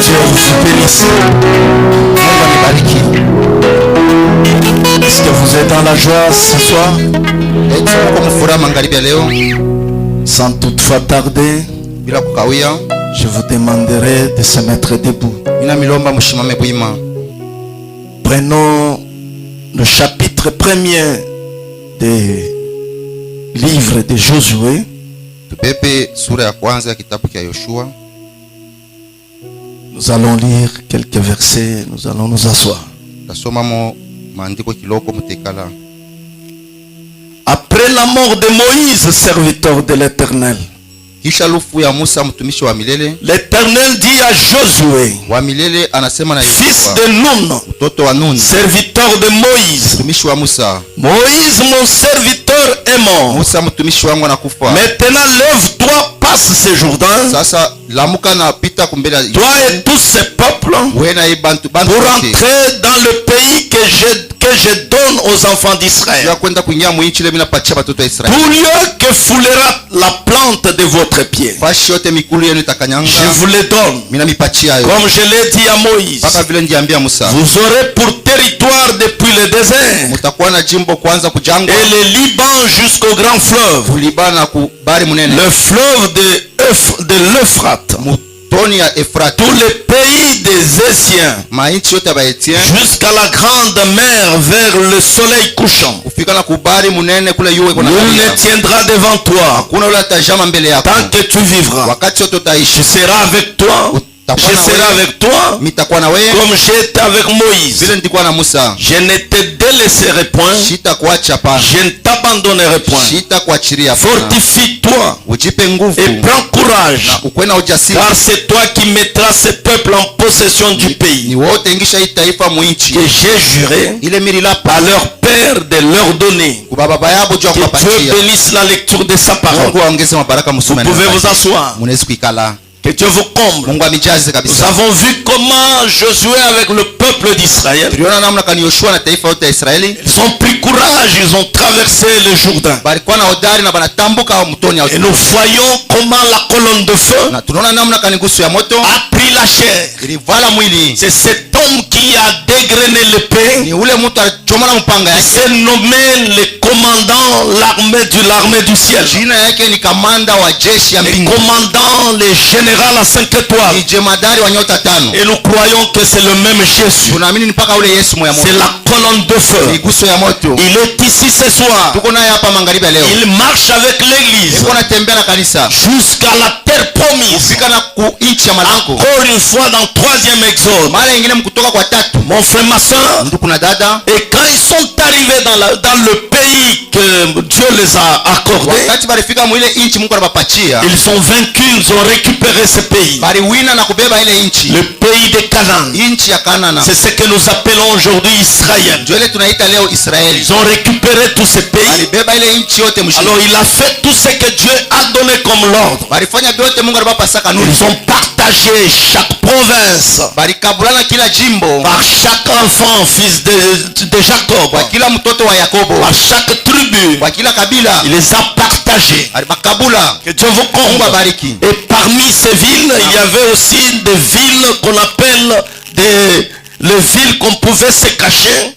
Dieu vous bénisse. Est-ce que vous êtes dans la joie ce soir? Sans toutefois tarder, je vous demanderai de se mettre debout. Prenons le chapitre 1er des livres de Josué. Nous allons lire quelques versets, nous allons nous asseoir. Après la mort de Moïse, serviteur de l'Éternel, l'Éternel dit à Josué, fils de Nun, serviteur de Moïse, Moïse mon serviteur est mort. Maintenant lève-toi, passe ce Jourdain, toi et tous ces peuples, pour entrer dans le pays que je donne aux enfants d'Israël. Tout lieu que foulera la plante de votre pied, je vous le donne, comme je l'ai dit à Moïse. Vous aurez pour territoire depuis le désert et le Liban jusqu'au grand fleuve, le fleuve de l'Euphrate, tous les pays des Essiens, jusqu'à la grande mer vers le soleil couchant. Nul ne tiendra devant toi tant que tu vivras. Je serai avec toi. Je serai avec toi comme j'étais avec Moïse. Je ne te délaisserai point. Je ne t'abandonnerai point. Fortifie-toi et prends courage, car c'est toi qui mettras ce peuple en possession du pays que j'ai juré à leur père de leur donner. Que Dieu bénisse la lecture de sa parole. Vous pouvez vous asseoir. Que Dieu vous comble. Nous avons vu comment Josué avec le peuple d'Israël, ils ont pris courage, ils ont traversé le Jourdain. Et nous voyons comment la colonne de feu a pris la chair. C'est cet homme qui a dégrené l'épée, qui s'est nommé le commandant de l'armée du ciel, le commandant, le général à 5 étoiles. Et nous croyons que c'est le même Jésus. C'est la colonne de feu. Il est ici ce soir. Il marche avec l'église jusqu'à la terre promise. Encore une fois dans 3e Exode. Mon frère, ma soeur, et quand ils sont arrivés dans le pays que Dieu les a accordé, ils ont vaincu, ils ont récupéré ce pays, le pays de Canaan. C'est ce que nous appelons aujourd'hui Israël. Ils ont récupéré tous ces pays. Alors il a fait tout ce que Dieu a donné comme l'ordre. Ils ont partagé chaque province par chaque enfant, fils de Jacob, par chaque tribu. Il les a partagés. Que Dieu vous comble. Et parmi ces villes, il y avait aussi des villes qu'on appelle les villes qu'on pouvait se cacher.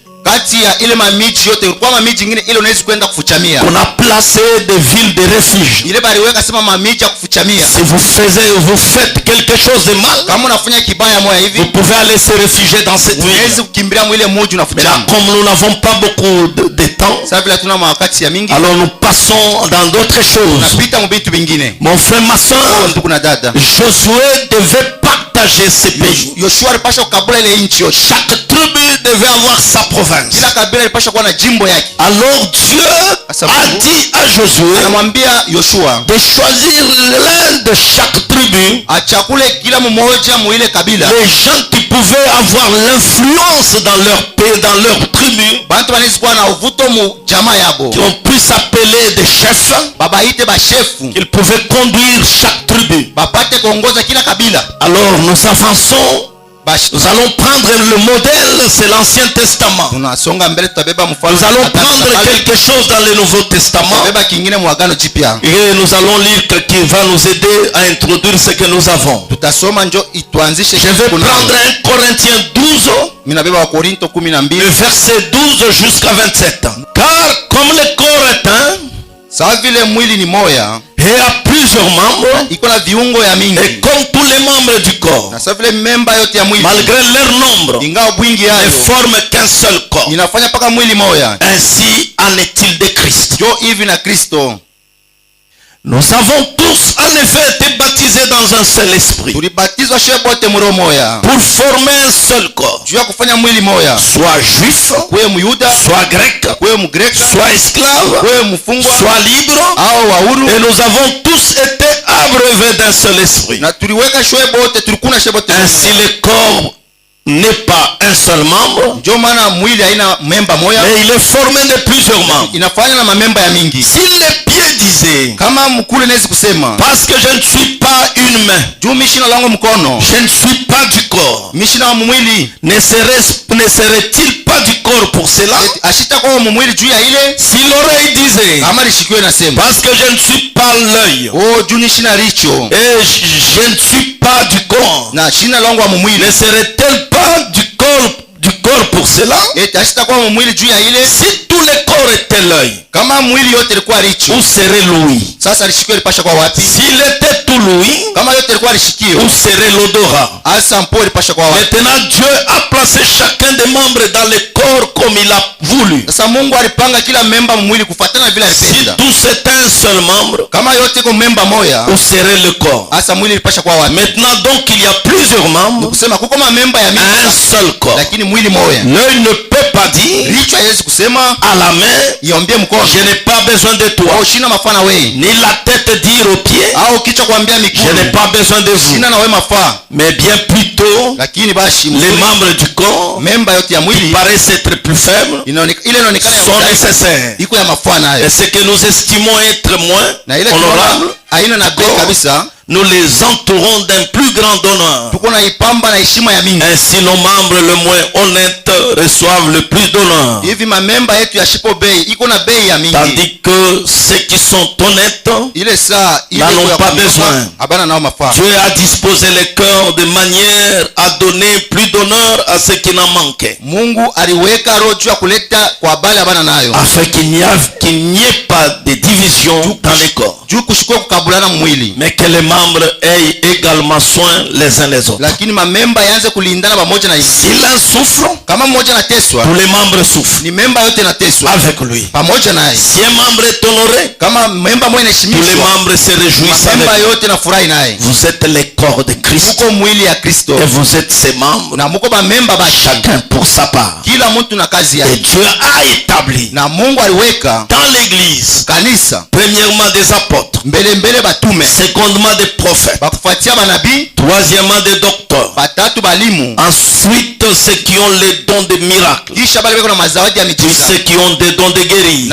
On a placé des villes de refuge. Si vous faites quelque chose de mal, vous pouvez aller se réfugier dans cette ville. Comme nous n'avons pas beaucoup de temps, alors nous passons dans d'autres choses. Mon frère, ma soeur, Josué devait partager ces pays. Chaque tribu devait avoir sa province. Alors Dieu a dit à Josué de choisir l'un de chaque tribu, les gens qui pouvaient avoir l'influence dans leur pays, dans leur tribu, qui ont pu s'appeler des chefs, qu'ils pouvaient conduire chaque tribu. Alors nous avançons Nous allons prendre le modèle, c'est l'Ancien Testament. Nous allons prendre quelque chose dans le Nouveau Testament. Et nous allons lire ce qui va nous aider à introduire ce que nous avons. Je vais prendre 1 Corinthiens 12, le verset 12 jusqu'à 27. Car comme le corps est un, et a plusieurs membres, et comme tous les membres du corps, malgré leur nombre, ne forment qu'un seul corps. Ainsi en est-il de Christ. Nous avons tous en effet été baptisés dans un seul esprit pour former un seul corps, soit juif, soit grec, soit esclave, soit libre, et nous avons tous été abreuvés d'un seul esprit. Ainsi le corps n'est pas un seul membre, mais il est formé de plusieurs membres. Si les pieds disaient, parce que je ne suis pas une main, je ne suis pas du corps, ne serait-il pas du corps pour cela? Si l'oreille disait, parce que je ne suis pas l'œil, et je ne suis pas du corps, ne serait-elle pas du corps pour cela? Si tout le corps était l'œil, où serait l'ouïe? S'il était tout l'ouïe, où serait l'odorat? Maintenant Dieu a placé chacun des membres dans le corps comme il a voulu. Si tous étaient un seul membre, où serait le corps? Maintenant donc il y a plusieurs membres, un seul corps. L'œil ne peut pas dire à la main, je n'ai pas besoin de toi, ni la tête dire aux pieds, je n'ai pas besoin de vous, mais bien plutôt les membres du corps qui paraissent être plus faibles sont nécessaires, et ce que nous estimons être moins honorable, nous les entourons d'un plus grand honneur. Ainsi nos membres le moins honnêtes reçoivent le plus d'honneur, tandis que ceux qui sont honnêtes n'en ont pas besoin. Dieu a disposé les cœurs de manière à donner plus d'honneur à ceux qui n'en manquaient, afin qu'il n'y ait pas de division dans les corps, mais que les membres aient également soin les uns les autres. Si l'un souffre, tous les membres souffrent avec lui. Si un membre est honoré, tous les membres se réjouissent avec lui. Vous êtes les corps de Christ, et vous êtes ses membres, chacun pour sa part. Et Dieu a établi dans l'église premièrement des apôtres, secondement des prophètes, troisièmement des docteurs, ensuite ceux qui ont les dons de miracles, puis ceux qui ont des dons de guérir,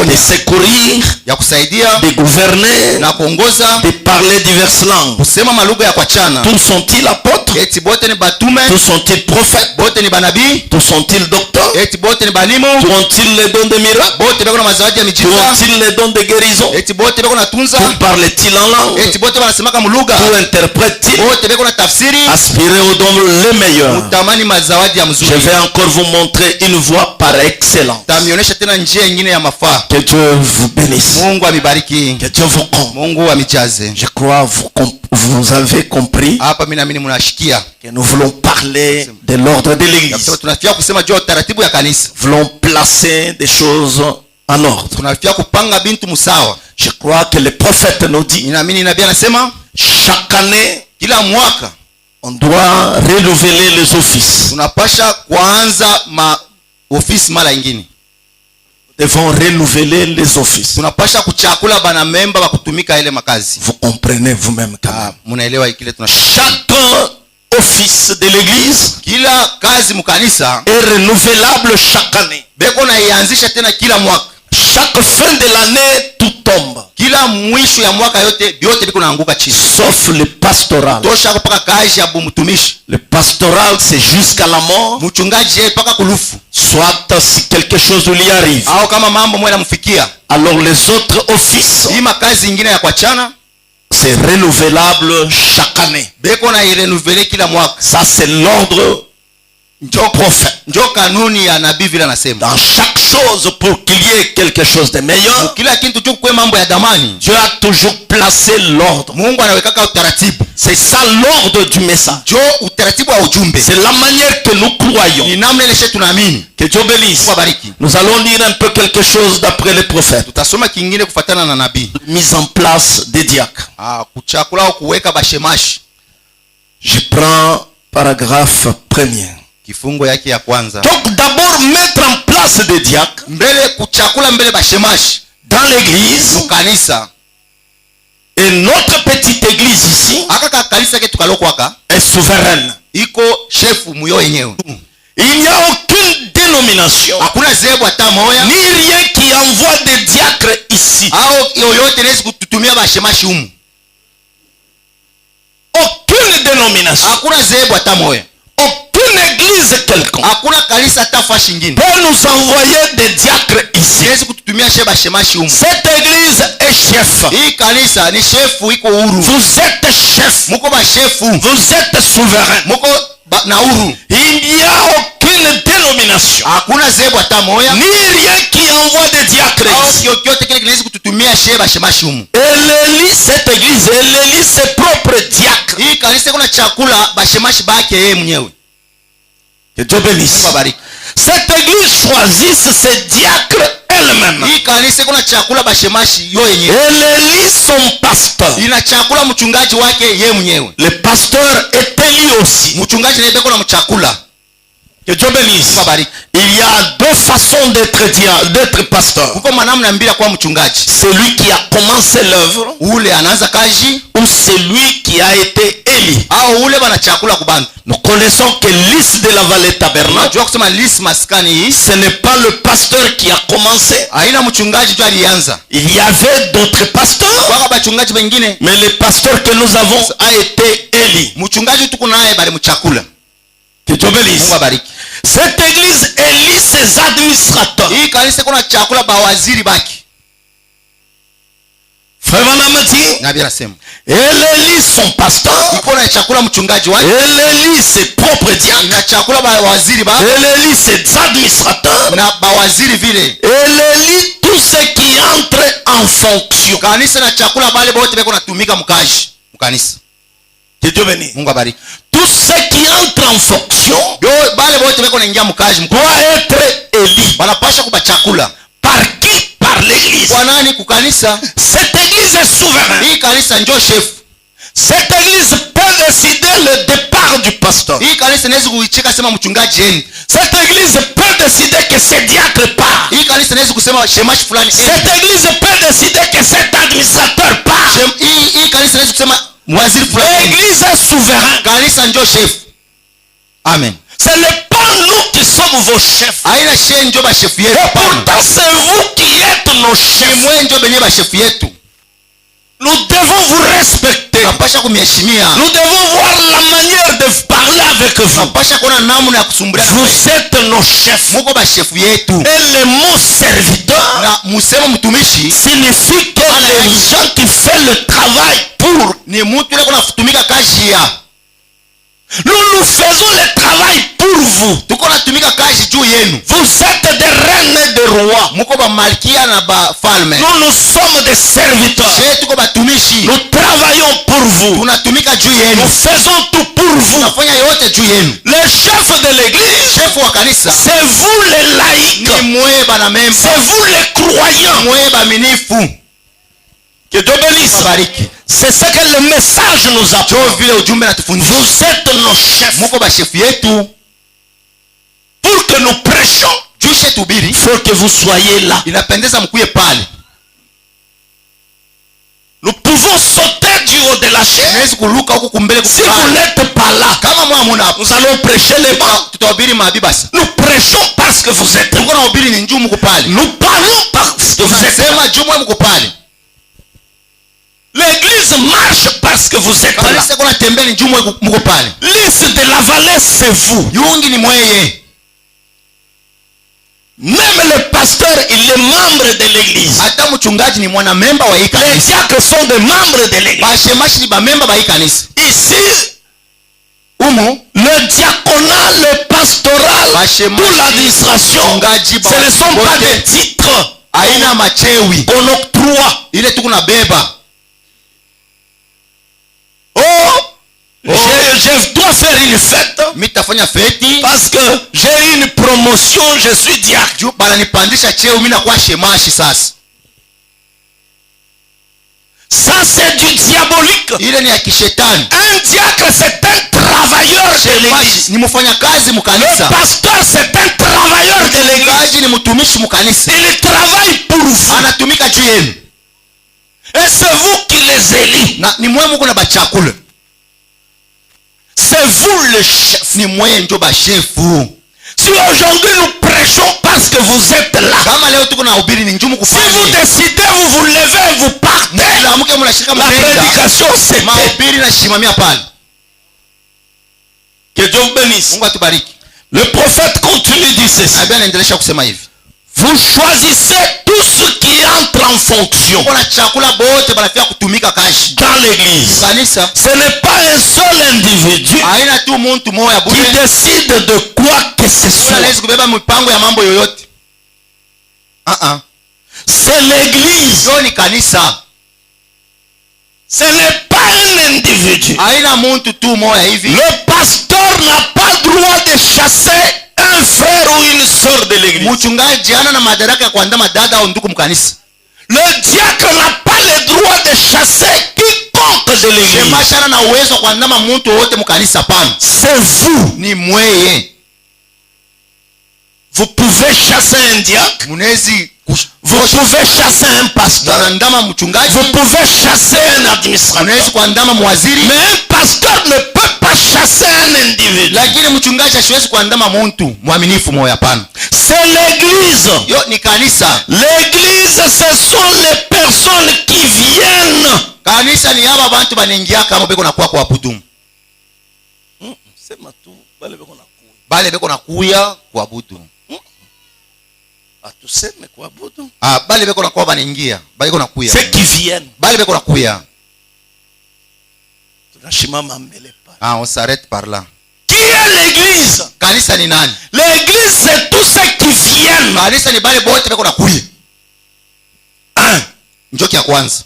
de secourir, de gouverner, de parler diverses langues. Tous sont-ils apôtres? Tous sont-ils prophètes? Tous sont-ils docteurs? Tous ont-ils les dons de miracles? Tous ont-ils les dons de guérison? Tous parlent-ils en langue? Tous interprètent-ils? Aspirez aux dons les meilleurs. Je vais encore vous montrer une voie par excellence. Que Dieu vous bénisse. Que Dieu vous comble. Je crois vous avez compris que nous voulons parler de l'ordre de l'église. Nous voulons placer des choses en ordre. Je crois que le prophète nous dit, chaque année, on doit renouveler les offices. Nous devons renouveler les offices. Vous comprenez vous-même quand même. Chaque office de l'église est renouvelable chaque année. chaque fin de l'année, tout tombe. Kila mwisho ya mwaka yote biote biko naanguka chini. Sauf le pastoral. Tosha kupaka kazi ya mtumishi. Le pastoral, c'est jusqu'à la mort. Mchungaji yeye paka kulufu. Soit si quelque chose lui arrive. Au kama mambo moja mfikia. Alors les autres offices. Hii makazi nyingine ya kuachana. C'est renouvelable chaque année. Beko na irenouveler kila mwaka. Ça c'est l'ordre du prophète. Ndio kanuni ya nabii vile anasema. Dans chaque chose, pour qu'il y ait quelque chose de meilleur, kila kitu tu kwa mambo ya damani, Dieu a toujours placé l'ordre. Mungu anaweka utaratibu. C'est ça l'ordre du message. Jo utaratibu wa ujumbe. C'est la manière que nous croyons. Ni namna ile tunaamini. Que Dieu bénisse. Nous allons lire un peu quelque chose d'après les prophètes. Tutasoma kingine kufuatana na nabii. Mise en place des diacres. Kuchakula au kuweka bashemashi. Je prends paragraphe premier. Kifungo yake ya kwanza. Donc d'abord mettre en place des diacres. Mbele kuchakula mbele bashemashi dans l'église. Kanisa. Et notre petite église ici aka kanisa ketu kalokwaka est souveraine. Iko chef muyo yenyewe. Il n'y a aucune dénomination. Hakuna zebu hata moya. Ni rien qui envoie des diacres ici. Au yoyote nesi kututumia bashemashi humu. Aucune dénomination. Hakuna zebu hata moya. Aucune église quelconque hakuna kanisa hata fashi nyingine peut nous envoyer des diacres ici. Yesu kututumia sheba shemashi humu. Cette église est chef. Hii kanisa ni chefu iko huru. Vous êtes chef. Muko ba chefu. Vous êtes souverain. Muko na huru. Il n'y a aucune dénomination. Hakuna zebu hata moya. Ni rien qui envoie des diacres ici. Au kyote kile kinaweza kututumia sheba shemashi humu. Elle élit cette église, elle élit ses propres diacres. Hii kanisa kuna chakula ba shemashi bake yeye mwenyewe. Que Dieu bénisse. Cette église choisit ses diacres elle-même. Hii kanisa kuna chakula ba shemashi yo yenyewe. Elle élit son pasteur. Ina chakula mchungaji wake yeye mwenyewe. Le pasteur est élu aussi. Mchungaji naye beko na mchakula. Que Dieu bénisse. Il y a deux façons d'être pasteur. Celui qui a commencé l'œuvre ou celui qui a été élu. Nous connaissons que Lys de la vallée Tabernacle, ce n'est pas le pasteur qui a commencé. Il y avait d'autres pasteurs, mais le pasteur que nous avons a été élu. Que Dieu bénisse. Cette église élit ses administrateurs. Frère Vanamati, elle élit son pasteur. Elle élit ses propres diacres. Elle élit ses administrateurs. Elle élit tous ceux qui entrent en fonction. Que Dieu bénisse. Tous ceux qui entrent en fonction doivent être élus. Par qui? Par l'église. Cette église est souveraine. Cette église peut décider le départ du pasteur. Cette église peut décider que ce diacre part. Cette église peut décider que cet administrateur part. L'église est souveraine. Amen. Ce n'est pas nous qui sommes vos chefs. Et pourtant c'est vous qui êtes nos chefs. Nous devons vous respecter. Nous devons voir la manière de parler avec vous. Vous êtes nos chefs. Et le mot serviteur signifie que les gens qui font le travail pour. Nous faisons le travail pour vous. Vous êtes des reines et des rois. Nous sommes des serviteurs. Nous travaillons pour vous. Nous faisons tout pour vous. Le chef de l'église, c'est vous les laïcs. C'est vous les croyants. Que Dieu bénisse. C'est ce que le message nous apporte. Vous êtes nos chefs. Pour que nous prêchions, il faut que vous soyez là. Nous pouvons sauter du haut de la chaise. Si vous n'êtes pas là, nous allons prêcher les bancs. Nous prêchons parce que vous êtes là. Nous parlons parce que vous êtes là. Sema jumwe mko pale. L'église marche parce que vous êtes là. Kanisa kuna tembea ni jumwe mko pale. Lys de la vallée, c'est vous. Yungi ni mweye. Même le pasteur, il est membre de l'église. Hata mchungaji ni mwana memba wa hii Les kanisa. diacres sont des membres de l'église. Bashemashi ni ba memba ba hii kanisa. Ici, Umu le diaconat, le pastoral, toute l'administration, ce ne sont pas des titres. Aina machewi. On octroie. Ile tuko na beba. Je dois faire une fête. Mitafanya feti. Parce que j'ai une promotion, je suis diacre. Bala nipandisha cheo mimi nakuwa shemashi sasa. Ça c'est du diabolique. Ile ni ya kishetani. Un diacre c'est un travailleur de l'église. Ni mfanyakazi Le mkanisa. pasteur c'est un travailleur de l'église. Mchungaji ni mtumishi mkanisa. Il travaille pour vous. Anatumika juu yenu. Et c'est vous qui les élevez. Na ni mwe mko na bachakula. C'est vous le chef. Ni mwe ndio ba chefu. Si aujourd'hui nous prêchons parce que vous êtes là. Kama leo tuko na ubiri ni njumu Si kufanya. vous décidez, vous vous levez, vous partez. La mke mnashika La mpenda. prédication c'est Mahubiri na shimamia pale. que Dieu vous bénisse. Mungu atubariki. Le prophète continue dit ceci. Nabii anaendelea kusema hivi. Vous choisissez tout ce qui entre en fonction Kuna chakula bote banafika kutumika kashi. dans l'église. Kanisa Ce n'est pas un seul individu haina tu mtu mmoja qui bure. décide de quoi que ce soit. Unaweza kubeba mipango ya mambo yoyote. C'est l'église. Yo ni kanisa. Ce n'est pas un individu. Haina mtu tu mmoja hivi. Le pasteur n'a pas droit de chasser un frère ou une sœur de l'église. Mchungaji hana na madaraka ya kuandama dada au ndugu mkanisa. Le diacre n'a pas le droit de chasser quiconque de l'église. Shemashi hana na uwezo wa kuandama mtu wote mkanisa pana. C'est vous. Ni mweye. Vous pouvez chasser un diacre. Munezi Vous pouvez chasser un pasteur. kuandama mchungaji. Vous pouvez chasser un administrateur. Munezi kuandama mwaziri. Mais un pasteur ne peut pas chasser un individu. Lakini mchungaji hasiwezi kuandama mtu mwaminifu moyo pana. C'est l'église. Yo ni kanisa. L'église, ce sont les personnes qui viennent. Kanisa ni haba bantu banaingia kama beko na kwa kuabudu. Sema tu bale beko na kuya. Bale beko na kuya kuabudu. Atuseme kuabudu. Bale beko na kwa banaingia. Bale beko na kuya. Ceux qui viennent. Bale beko na kuya. Tunashimama mbele pale. On s'arrête par là. Qui est l'église? Kanisa ni nani? L'église c'est tous ceux qui viennent. Kanisa ni bale bote beko na kuya. Njoki ya kwanza.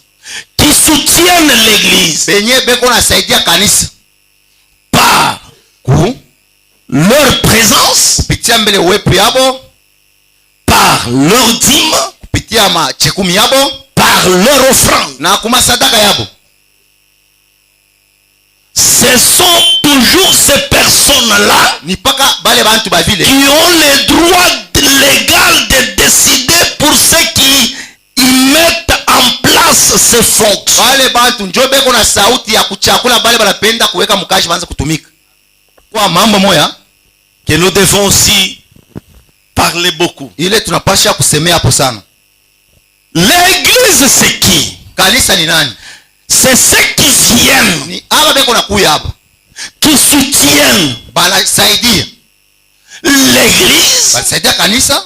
Qui soutiennent l'église. Benye beko na saidia kanisa. Par leur présence. Kupitia mbele uwepo yabo. Par leur dîme. Kupitia machekumi yabo. Par leur offrande. Na kuma sadaka yabo. Ce sont toujours ces personnes-là ni paka bale bantu bavile qui ont le droit légal de décider pour ceux qui y mettent en place ces fonctions. Bale bantu njo beko na sauti ya kuchakula bale banapenda kuweka mkashi banza kutumika. Kwa mambo moya que nous devons aussi parler beaucoup. Ile tunapasha kusemea hapo sana. L'église c'est qui? Kanisa ni nani? C'est ceux qui viennent. Ni aba beko na kuya hapa. Qui soutiennent. Banasaidia l'église. Banasaidia kanisa.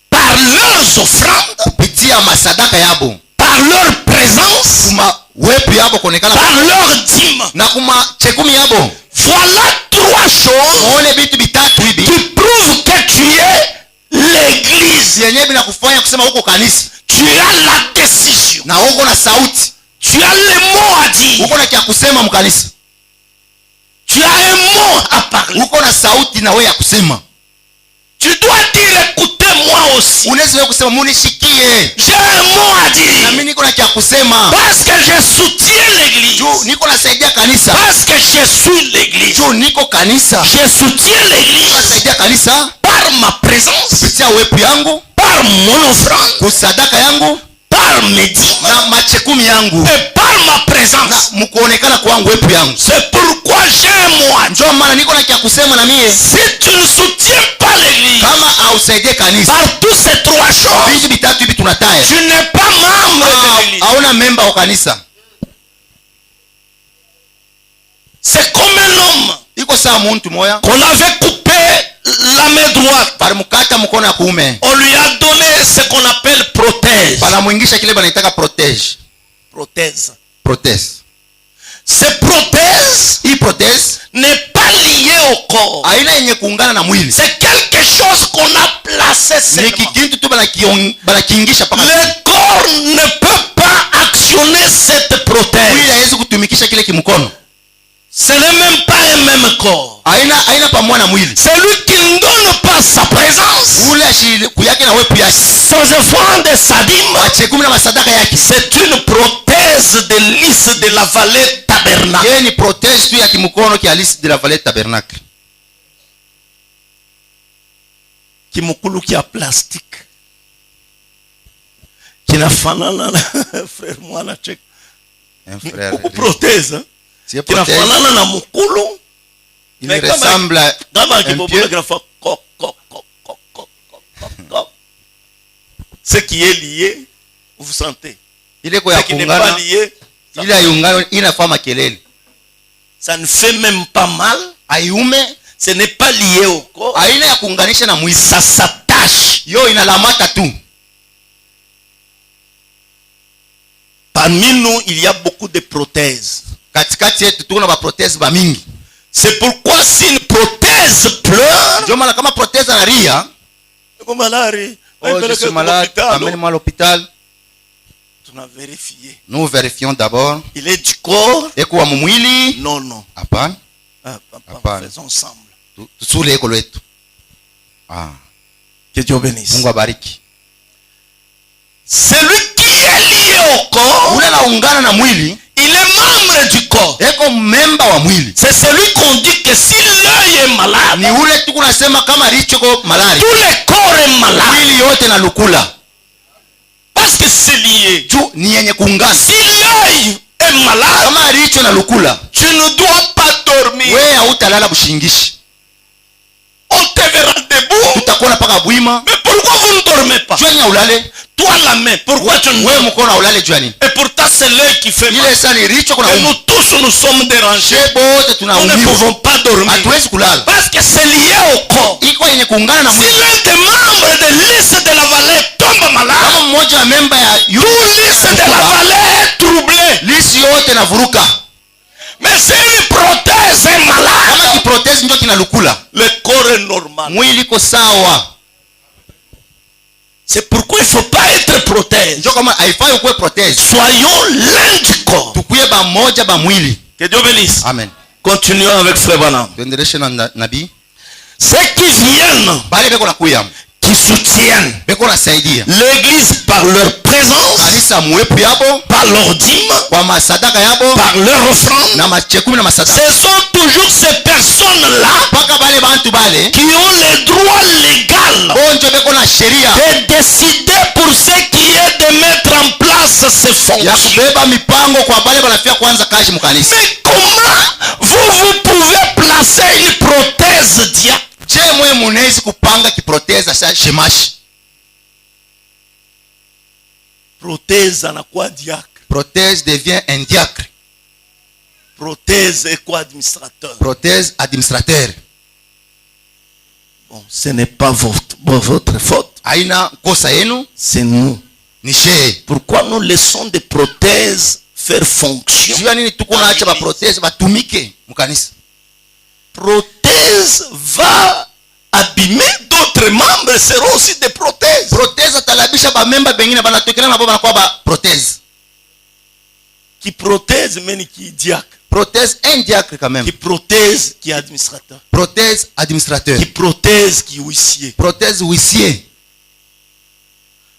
Par leurs offrandes. Kupitia masadaka yabo. Par leur présence. Kuma wepu yabo konekana. Par leur dîme. Na kuma chekumi yabo. Voilà trois choses. Muone bitu bitatu hivi. Qui prouvent que tu es l'église. Yenyewe binakufanya kusema huko kanisa. Tu as la décision. Na huko na sauti. Tu as le mot à dire. Huko na kia kusema mkanisa. Tu as un mot à parler. Huko na sauti na wewe ya kusema. Tu dois dire écoutez-moi aussi. Unaweza kusema munishikie. J'ai un mot à dire. Na mimi niko na kia kusema. Parce que je soutiens l'église. Juu niko nasaidia kanisa. Parce que je suis l'église. Juu niko kanisa. Je soutiens l'église. Nasaidia kanisa par ma présence. kupitia uwepo yangu. Par mon offrande. Kusadaka yangu. par mes dîmes na machekumi yangu et par ma présence. na mkuonekana kwangu wepu yangu. C'est pourquoi j'ai un mois. Ndio maana niko na kia kusema na mie, Si tu ne soutiens pas l'église kama ausaidie kanisa par tous ces trois choses, vitu vitatu hivi tunataya, tu n'es pas membre de l'église. hauna memba wa kanisa. C'est comme un homme Iko sawa muntu moya qu'on avait coupé la main droite. balimukata mkono ya kuume, On lui a donné ce qu'on appelle prothèse. banamwingisha kile banaitaka protege. Prothèse. Protese. Cette prothèse Hii protese n'est pas liée au corps. haina yenye kuungana na mwili, C'est quelque chose qu'on a placé ni seulement. kikintu tu banakiingisha paka Le corps ne peut pas actionner cette mwili prothèse. haiwezi kutumikisha kile kimkono, Ce n'est même pas un même corps. haina pamoja na mwili. Celui qui ne donne pas sa présence, Ule ashiliku yake na wepu yake, ses offrandes et sa dîme, machekumi na masadaka yake, c'est une prothèse de lys de la vallée tabernacle. yeye ni protege tu ya kimkono kialisi de la vallée tabernacle. Kimukulu kia plastique kinafanana na frère mwana check Un frère, prothèse c'est protege, kinafanana na mukulu il mais ressemble à kama un kibobo pied. kinafa ce qui est lié, vous sentez, ile kwa ce ya qui n'est pas kuungana, lié, ile ayungana inafaa makelele, ça ne fait même pas mal, aiume ce n'est pas lié au corps, aina ya kuunganisha na mwili, ça s'attache. yo inalamata tu. Parmi nous, il y a beaucoup de prothèses. Katikati yetu tuko na ba protese ba mingi, C'est pourquoi si une prothèse pleure, ndio maana kama protese analia, malari, je suis malade, amène-moi à l'hôpital. tu n'as vérifié. Nous vérifions d'abord Il est du corps? eko wa mwili, Non, non. hapana, Hapana. Faisons ensemble. tusule eko letu. Que Dieu bénisse. Mungu abariki. Celui qui est lié au corps, Ule anaungana na mwili il est membre du corps. eko memba wa mwili, C'est celui qu'on dit que si l'œil est malade, ni ule tu kunasema kama lichoko malari, tout le corps est malade. mwili yote na lukula Parce que c'est lié. juu ni yenye kuungana. Si l'œil est malade, Kama licho na lukula, tu ne dois pas dormir. wewe hautalala bushingishi, On te verra debout. tutakuona paka bwima. Mais pourquoi vous ne dormez pas? Juu yenye ulale Toi la main, pourquoi tu ne wewe, dors mkono ulale juu ya nini? pas? Et pourtant c'est l'œil qui fait mal. Ile saa ni licho kuna Et nous umu, tous nous sommes dérangés. bote Nous ne tunaumiwa, pouvons pas dormir. hatuwezi kulala, Parce que c'est lié au corps. iko yenye kuungana na Si mwili. l'un des membres de lys de la vallée tombe malade, Kama mmoja wa memba ya tout lys de la vallée est troublé. lisi yote na vuruka, Mais si une prothèse est kama malade, kiprotezi ndio kinalukula, le corps est normal. mwili iko sawa. C'est pourquoi il ne faut pas être prothèse. Ndio kama haifai ukuwe protezi, Soyons l'un du corps. tukuye ba moja ba mwili. Que Dieu bénisse. Amen. Continuons avec Frère Branham. Tuendeleshe na nabii, Ceux qui viennent, bale beko na kuya, qui soutiennent beko na saidia l'église par leur présence, kanisa mwepu yabo, par leur dîme, kwa masadaka yabo par leur offrande, na machekumi na masadaka, ce sont toujours ces personnes-là mpaka bale bantu bale qui ont le droit légal bonjo beko na sheria de décider pour ce qui est de mettre en place ces ya fonctions. kubeba mipango kwa bale banafia kwanza kazi mkanisa. Mais comment vous pouvez placer une prothèse diacre? Je, mwe munezi kupanga kiproteza sa shemashi? Prothèse anakuwa diacre. Protège devient un diacre, Prothèse est quoi administrateur? protège administrateur. Bon, ce n'est pas votre faute. Haina kosa yenu, C'est nous. ni shee. Pourquoi nous laissons des prothèses faire fonction? Juu ya nini tuko naacha ba protège batumike mkanisa? Prothèse va abîmer d'autres membres, seront aussi des prothèses. Protège atalabisha ba memba bengine banatokana na baba kwa ba protège. Qui prothèse, mais qui diacre. Protège un diacre quand même. Qui prothèse, qui est administrateur. Protège administrateur. Qui prothèse, qui est huissier. Protège huissier.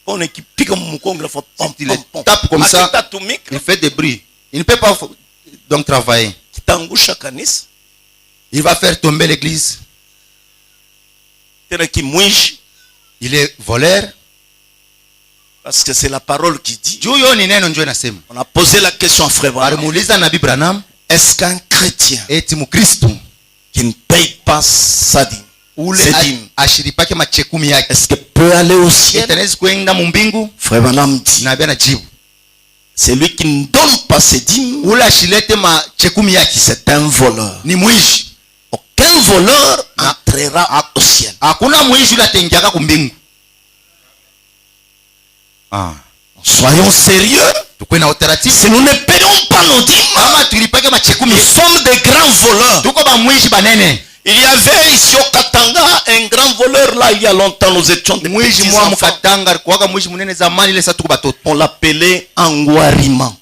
On est qui pique mon congle, faut pom Il pom le pom. tape comme ça, Atomique, il fait des bruits. Il ne peut pas donc travailler. qui t'engouche canis, Il va faire tomber l'église. qui mouille, Il est voleur. Parce que c'est la parole qui dit. Juyo ni neno njoo inasema. On a posé la question à Frère Branham. Alimuuliza Nabii Branham, est-ce qu'un chrétien eti Mkristo qui ne paye pas sa dîme, ule ashiripake machekumi yake, est-ce que peut aller au ciel? Etanezi kwenda mbingu? Frère Branham dit. Nabii anajibu, celui qui ne donne pas ses dîmes, ule ashilete machekumi yake, c'est un voleur. ni mwizi. Aucun voleur entrera au ciel. Hakuna mwizi ule ataingiaka kumbingu. Soyons sérieux. Si nous ne payons pas nos dîmes, nous sommes des grands voleurs. Il y avait ici au Katanga un grand voleur là il y a longtemps. Nous étions des petits enfants. On l'appelait Angwarima.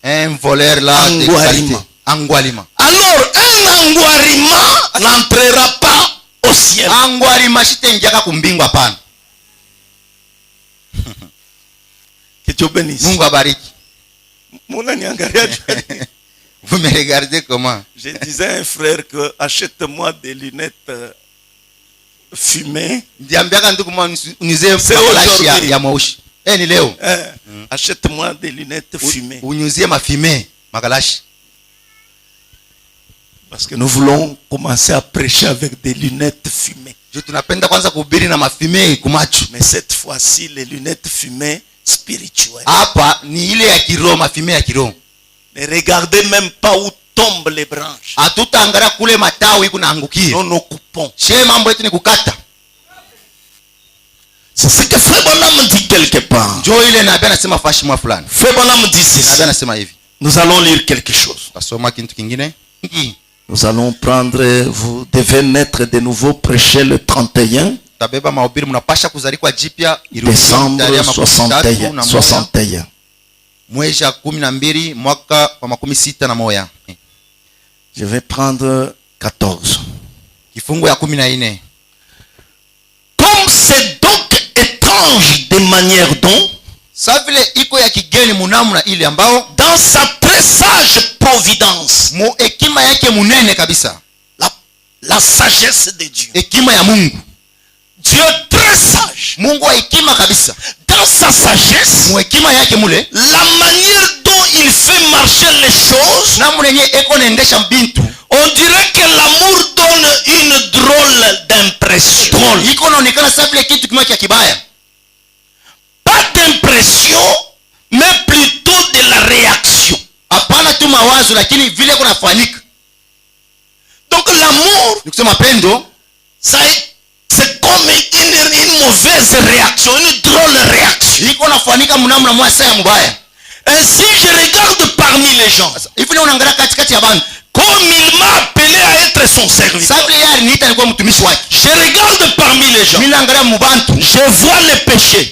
Un voleur là. Angwarima. Alors un Angwarima n'entrera pas au ciel. Que Dieu bénisse. Vous me regardez comment? Je disais à un frère que achète-moi des lunettes fumées. C'est aujourd'hui. Achète-moi des lunettes fumées. Parce que nous voulons commencer à prêcher avec des lunettes fumées. Mais cette fois-ci, les lunettes fumées spirituelles. Ne regardez même pas où tombent les branches. Nous nous coupons. C'est ce que Frère Branham dit quelque part. Frère Branham dit ceci. Nous allons lire quelque chose. Nous allons prendre, vous devez mettre de nouveau prêcher le 31 décembre 61. Je vais prendre 14. Comme c'est donc étrange de manière dont, dans sa très sage providence, la sagesse de Dieu, Dieu très sage, dans sa sagesse, la manière dont il fait marcher les choses, on dirait que l'amour donne une drôle d'impression. Pas d'impression, mais plutôt de la réaction. Donc l'amour, c'est comme une mauvaise réaction, une drôle réaction. Ainsi je regarde parmi les gens, comme il m'a appelé à être son serviteur. Je regarde parmi les gens, je vois les péchés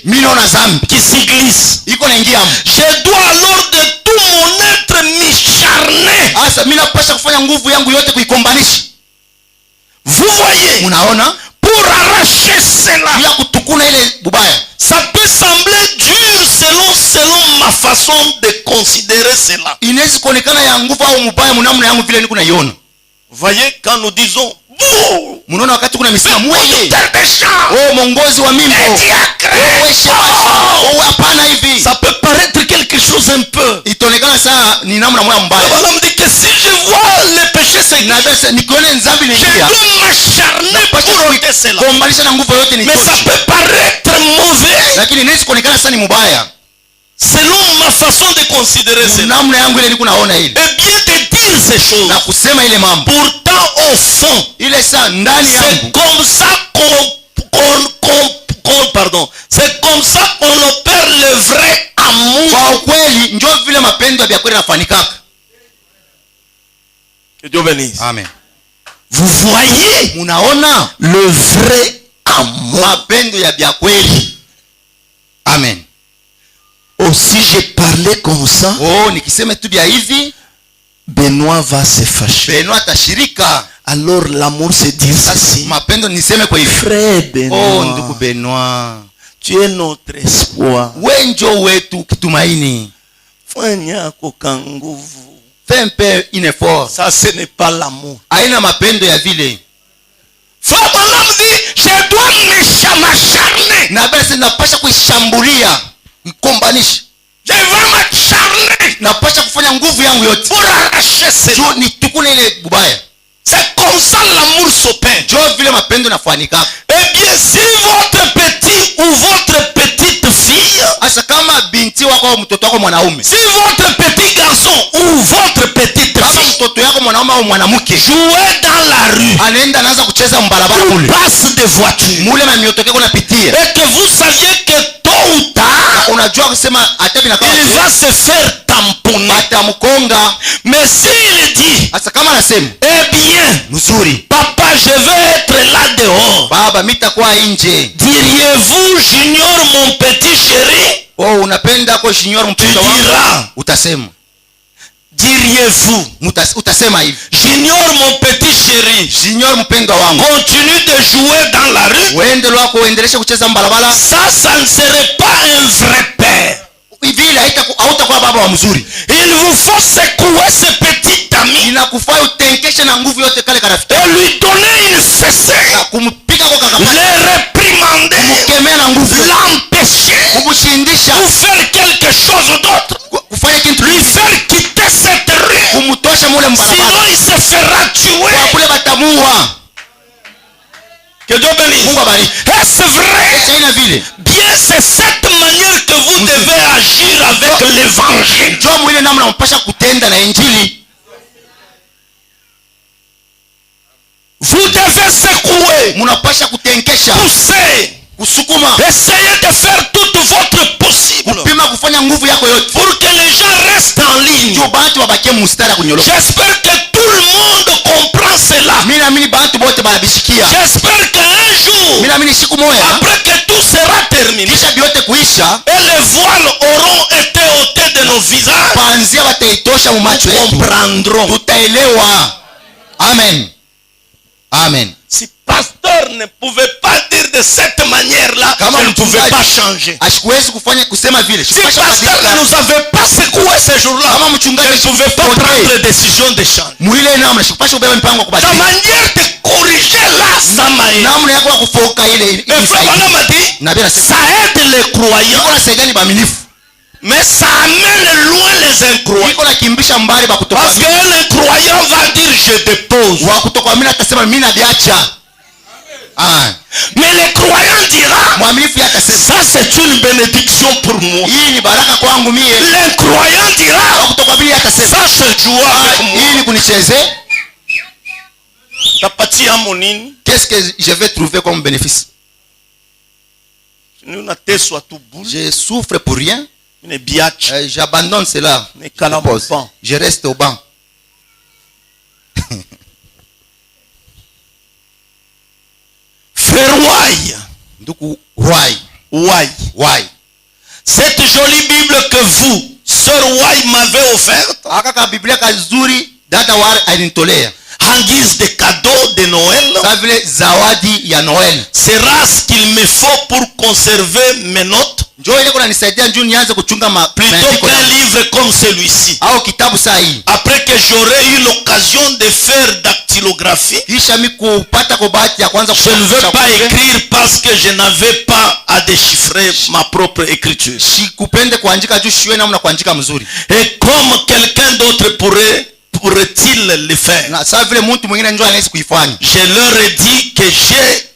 qui s'y glissent. Je dois alors de tout mon être m'acharner. Vous voyez, pour arracher cela. Ça peut sembler dur selon ma façon de considérer cela. Vous voyez, quand nous disons ça peut paraître quelque chose un peu. On dit que si je vois les péchés, je dois m'acharner pour ôter cela. Mais ça peut paraître mauvais selon ma façon de considérer cela. Et bien de dire ces choses. Pourtant au fond, c'est comme ça c'est comme ça qu'on opère le vrai amour. Que Dieu bénisse. Amen. Vous voyez le vrai amour. Amen. Aussi j'ai parlé comme ça. Benoît va se fâcher. Alors l'amour se dit ceci. Frère Benoît, tu es notre espoir. Fais un peu un effort. Ça ce n'est pas l'amour. Frère Branham dit, je dois m'acharner. Na basi napasha kuishambulia, mkombanisha. Je vais m'acharner. Napasha kufanya nguvu yangu yote Pour arracher cela. ni tukune ile bubaya. C'est comme ça l'amour s'opère. Jo vile mapendo nafanika. Eh bien, si votre petit ou votre petite fille, Asa kama binti wako au mtoto wako mwanaume, si votre petit garçon ou votre petite kama fille mtoto yako mwanaume au mwanamke jouait dans la rue, anaenda anaanza kucheza mbarabara ou kule, passe des voitures, mule mamiotoke kuna pitia, et que vous saviez que tôt ou tard, unajua kusema hata bina il va se faire tamponner. atamkonga. Mais s'il dit, Asa kama anasema eh bien, mzuri, papa, je vais être là dehors, baba mitakuwa nje, diriez-vous, j'ignore mon petit chéri? oh unapenda ko junior Tu mpendo wangu, diras, utasema diriez-vous, utasema hivi, j'ignore mon petit chéri, junior mpendo wangu, continue de jouer dans la rue. uende lwako uendeleshe kucheza mbarabara. Ça ne serait pas un vrai père. Vile hautakuwa baba wa mzuri. Il vous faut secouer ce petit ami Inakufaa utenkeshe na nguvu yote kale karafiki, et lui donner une fessée, kumpiga kwa kakapa, le réprimander, kumkemea na nguvu, l'empêcher kumshindisha ou faire quelque chose d'autre, kufanya kitu, lui faire quitter cette rue, kumtosha mule mbarabara, sinon il se fera kwa tuer. kule batamua. Que Dieu bénisse. Mungu abariki. Est-ce vrai? Chaina vile Bien, c'est cette manière que vous devez agir avec l'évangile. njoo mwile namna mpasha kutenda na injili. Vous devez secouer, Munapasha kutenkesha, pousser, kusukuma, essayez de faire tout votre possible kupima kufanya nguvu yako yote pour que les gens restent en ligne. ndio bantu babakie mustari kunyoloka. J'espère que tout le monde comprend cela. Mimi naamini bantu bote banabishikia. J'espère qu'un jour, Mimi naamini siku moja après que tout sera terminé kisha biote kuisha, et les voiles auront été ôtés de nos visages, panzia bataitosha mu macho nous yetu, comprendrons. tutaelewa. Amen, amen. Si pasteur ne pouvait pas dire de cette manière-là, je ne pouvais pas changer. Ashikuwezi kufanya kusema vile. Si pasteur ne nous avait pas secoué ce jour-là, Kama je mchungaji ne pouvais pas prendre la décision de changer. mwile namna shikupasha kubeba mpango wa Ta kubadilika. manière de corriger là, ça m'a aidé. Namna yako ya kufoka ile Le frère Branham a dit, na bila sasa ça aide les croyants, iko na saidia baaminifu, mais ça amène loin les incroyants. iko na kimbisha mbali ba kutoka Parce qu'un incroyant va dire je dépose. wa kutoka mimi atasema mimi nabiacha. Mais le croyant dira, Mwaminifu atasema ça c'est une bénédiction pour moi. hii ni baraka kwangu mie. L'incroyant Wa dira, kutoka mimi atasema ça c'est joie avec moi. hii ni kunicheze. Tapatia monini, Qu'est-ce que je vais trouver comme bénéfice? nous na teswa tout boule, Je souffre pour rien. ne biatch, J'abandonne cela. ne kalampan. Je reste au banc. Frère Wai, Nduku Wai. Wai. Cette jolie Bible que vous, sœur Wai, m'avez offerte Akaka Biblia kazuri dada war alinitolea. en guise de cadeau de Noël, Kama vile zawadi ya Noel. sera ce qu'il me faut pour conserver mes notes, Njoo ile kuna nisaidia njoo nianze kuchunga plutôt maandiko qu'un yangu. livre comme celui-ci. Au kitabu saa hii. Après que j'aurai eu l'occasion de faire dactylographie, Kisha mimi kupata kwa bahati ya kwanza je ne veux pas écrire parce que je n'avais pas à déchiffrer ma propre écriture. Sikupende kuandika juu shiwe namna kuandika mzuri. Et comme quelqu'un d'autre pourrait-il le faire? Na sasa vile mtu mwingine njoo anaweza kuifanya. Je leur ai dit que j'ai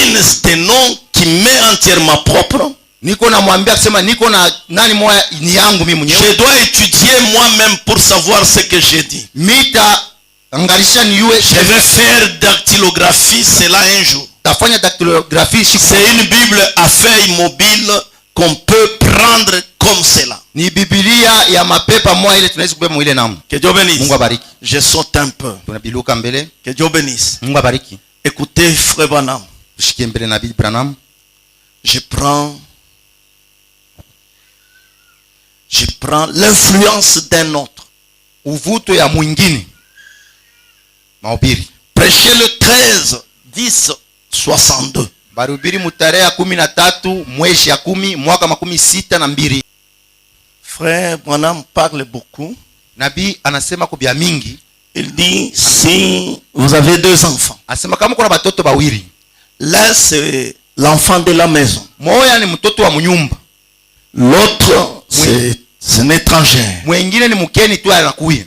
une sténo qui m'est entièrement propre. Niko namwambia kusema niko na nani moja ni yangu mimi mwenyewe. Je dois étudier moi-même pour savoir ce que j'ai dit. Mita angalisha niwe Je vais faire dactylographie, cela un jour. tafanya dactylographie C'est une Bible à feuilles mobiles qu'on peut prendre comme cela. ni Biblia ya mapepa moja ile tunaweza kubeba ile namna. Que Dieu bénisse. Mungu abariki. Je saute un peu. Tunabiluka mbele. Que Dieu bénisse. Mungu abariki. Écoutez, frère Branham. Tushikie mbele na Bibi Branham. Je prends l'influence d'un autre. Uvuto ya mwingine. Mahubiri. Prêchez le 13/10/62. Barubiri mutarehe ya 13 mwezi ya 10 mwaka 62. Frère Branham parle beaucoup. Nabii anasema kubia mingi. Il dit, si vous avez 2 enfants, asema kama kuna batoto bawili, l'un c'est l'enfant de la maison, moya ni mtoto wa mnyumba, l'autre c'est un étranger. mwingine ni mkeni tu anakuya.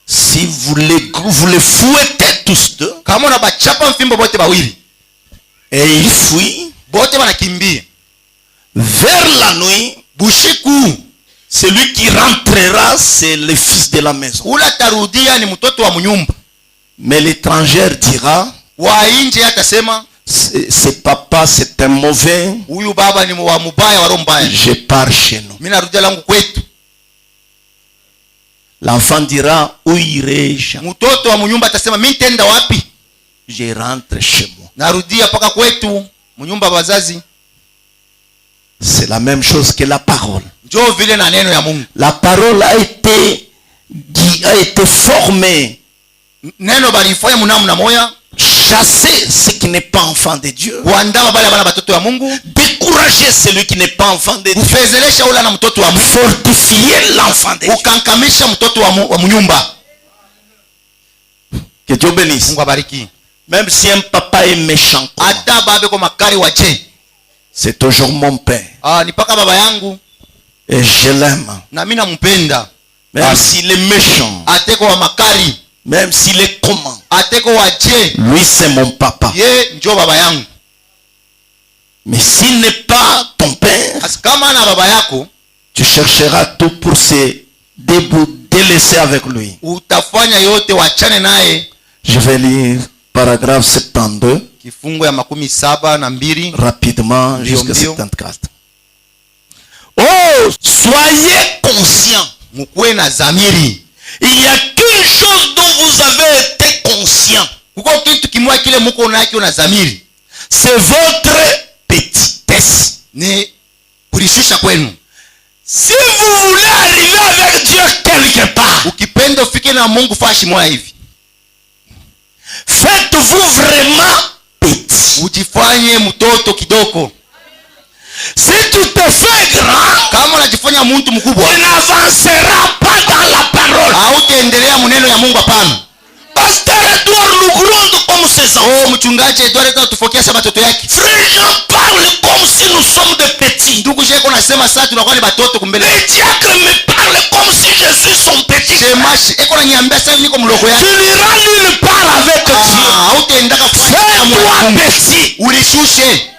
Si vous les fouettez tous deux, Kama unabachapa mfimbo bote bawili, et ils fuient bote wanakimbia vers la nuit, bushiku, celui qui rentrera c'est le fils de la maison. ula tarudia ni mtoto wa mnyumba. Mais l'étranger dira, Wa nje atasema c'est papa, c'est un mauvais, huyu baba ni wa mubaya wa roho mbaya, je pars chez nous. mimi narudia langu kwetu. L'enfant dira, où irai-je? Mtoto wa mnyumba atasema mimi nitaenda wapi? Je rentre chez moi. Narudia paka kwetu mnyumba wazazi. C'est la même chose que la parole. Njoo vile na neno ya Mungu. La parole a été formée, Neno balifanya mnamna moya, chasser ce qui n'est pas enfant de Dieu, kuandaa bale bana batoto ya Mungu, décourager celui qui n'est pas enfant de Dieu, kufezelesha ula na mtoto wa Mungu, fortifier l'enfant de Dieu. ukankamisha mtoto wa mnyumba. Que Dieu bénisse. Mungu abariki. Même si un papa est méchant, Hata babe kwa makari wache, c'est toujours mon père. ni paka baba yangu Et je l'aime. na mimi nampenda. Même s'il est méchant, Ateko wa makari, même s'il est comment, ateko wache, lui c'est mon papa. ye njoo baba yangu. Mais s'il n'est pas ton père, As kama na baba yako, tu chercheras tout pour se délaisser avec lui. utafanya yote wachane naye. Je vais lire paragraphe 72 Kifungo ya 72 rapidement jusqu'à Mbio. 74. Oh, soyez conscients. mkuwe na zamiri. Il n'y a qu'une chose dont vous avez été conscient. Kuko kitu kimoja kile mko nacho na zamiri, C'est votre petitesse. ni kulishusha kwenu. Si vous voulez arriver avec Dieu quelque part, Ukipenda ufike na Mungu fashi moja hivi, faites-vous vraiment petit. ujifanye mtoto kidogo. Si tu te fais grand, Kama unajifanya mtu mkubwa, tu n'avanceras pas dans la parole. hautaendelea maneno ya Mungu. Hapana. Pasteur Edouard nous gronde comme ses enfants. Mchungaji Edward atufokea watoto yake. Frère Jean parle comme si nous sommes des petits. Ndugu Sheko nasema sasa tunakuwa ni batoto kumbele. Le diacre me parle comme si je suis son petit. Shemashi eko na niambia sasa niko mloko yake. Tu n'iras nulle part avec Dieu. Hautaendaka kufanya Fais-toi petit. ulishushe,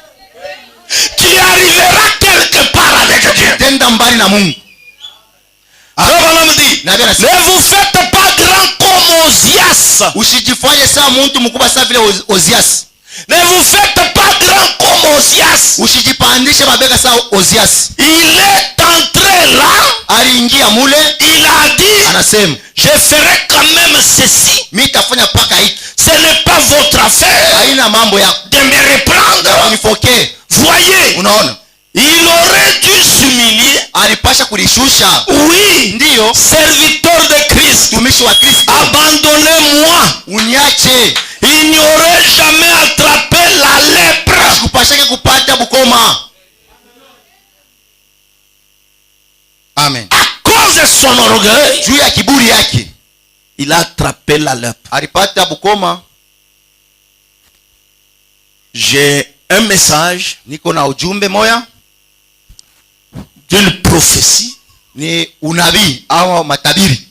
Tu arriveras quelque part avec Dieu. tenda mbali na Mungu. Alors on me dit, Na bien ne vous faites pas grand comme Osias. usijifanye sawa mtu mkubwa sawa vile Ozias. Ne vous faites pas grand comme Osias. Usijipandishe mabega sawa Ozias. Il est entré là. Aliingia mule, Il a dit, anasema je ferai quand même ceci. mimi tafanya paka hiki. Ce n'est pas votre affaire Haina mambo ya de me reprendre. unifokee. Voyez, Unaona? il aurait dû s'humilier. Alipasha kulishusha. Oui, Ndiyo, serviteur de Christ, mtumishi wa Kristo. abandonnez-moi. Uniache. Il n'y aurait jamais attrapé la lèpre. Kupashake kupata bukoma. Amen. À cause de son orgueil, Juu ya kiburi yake il a attrapé la lèpre. alipata bukoma. J'ai un message Niko na ujumbe moya, d'une prophétie ni unabii au matabiri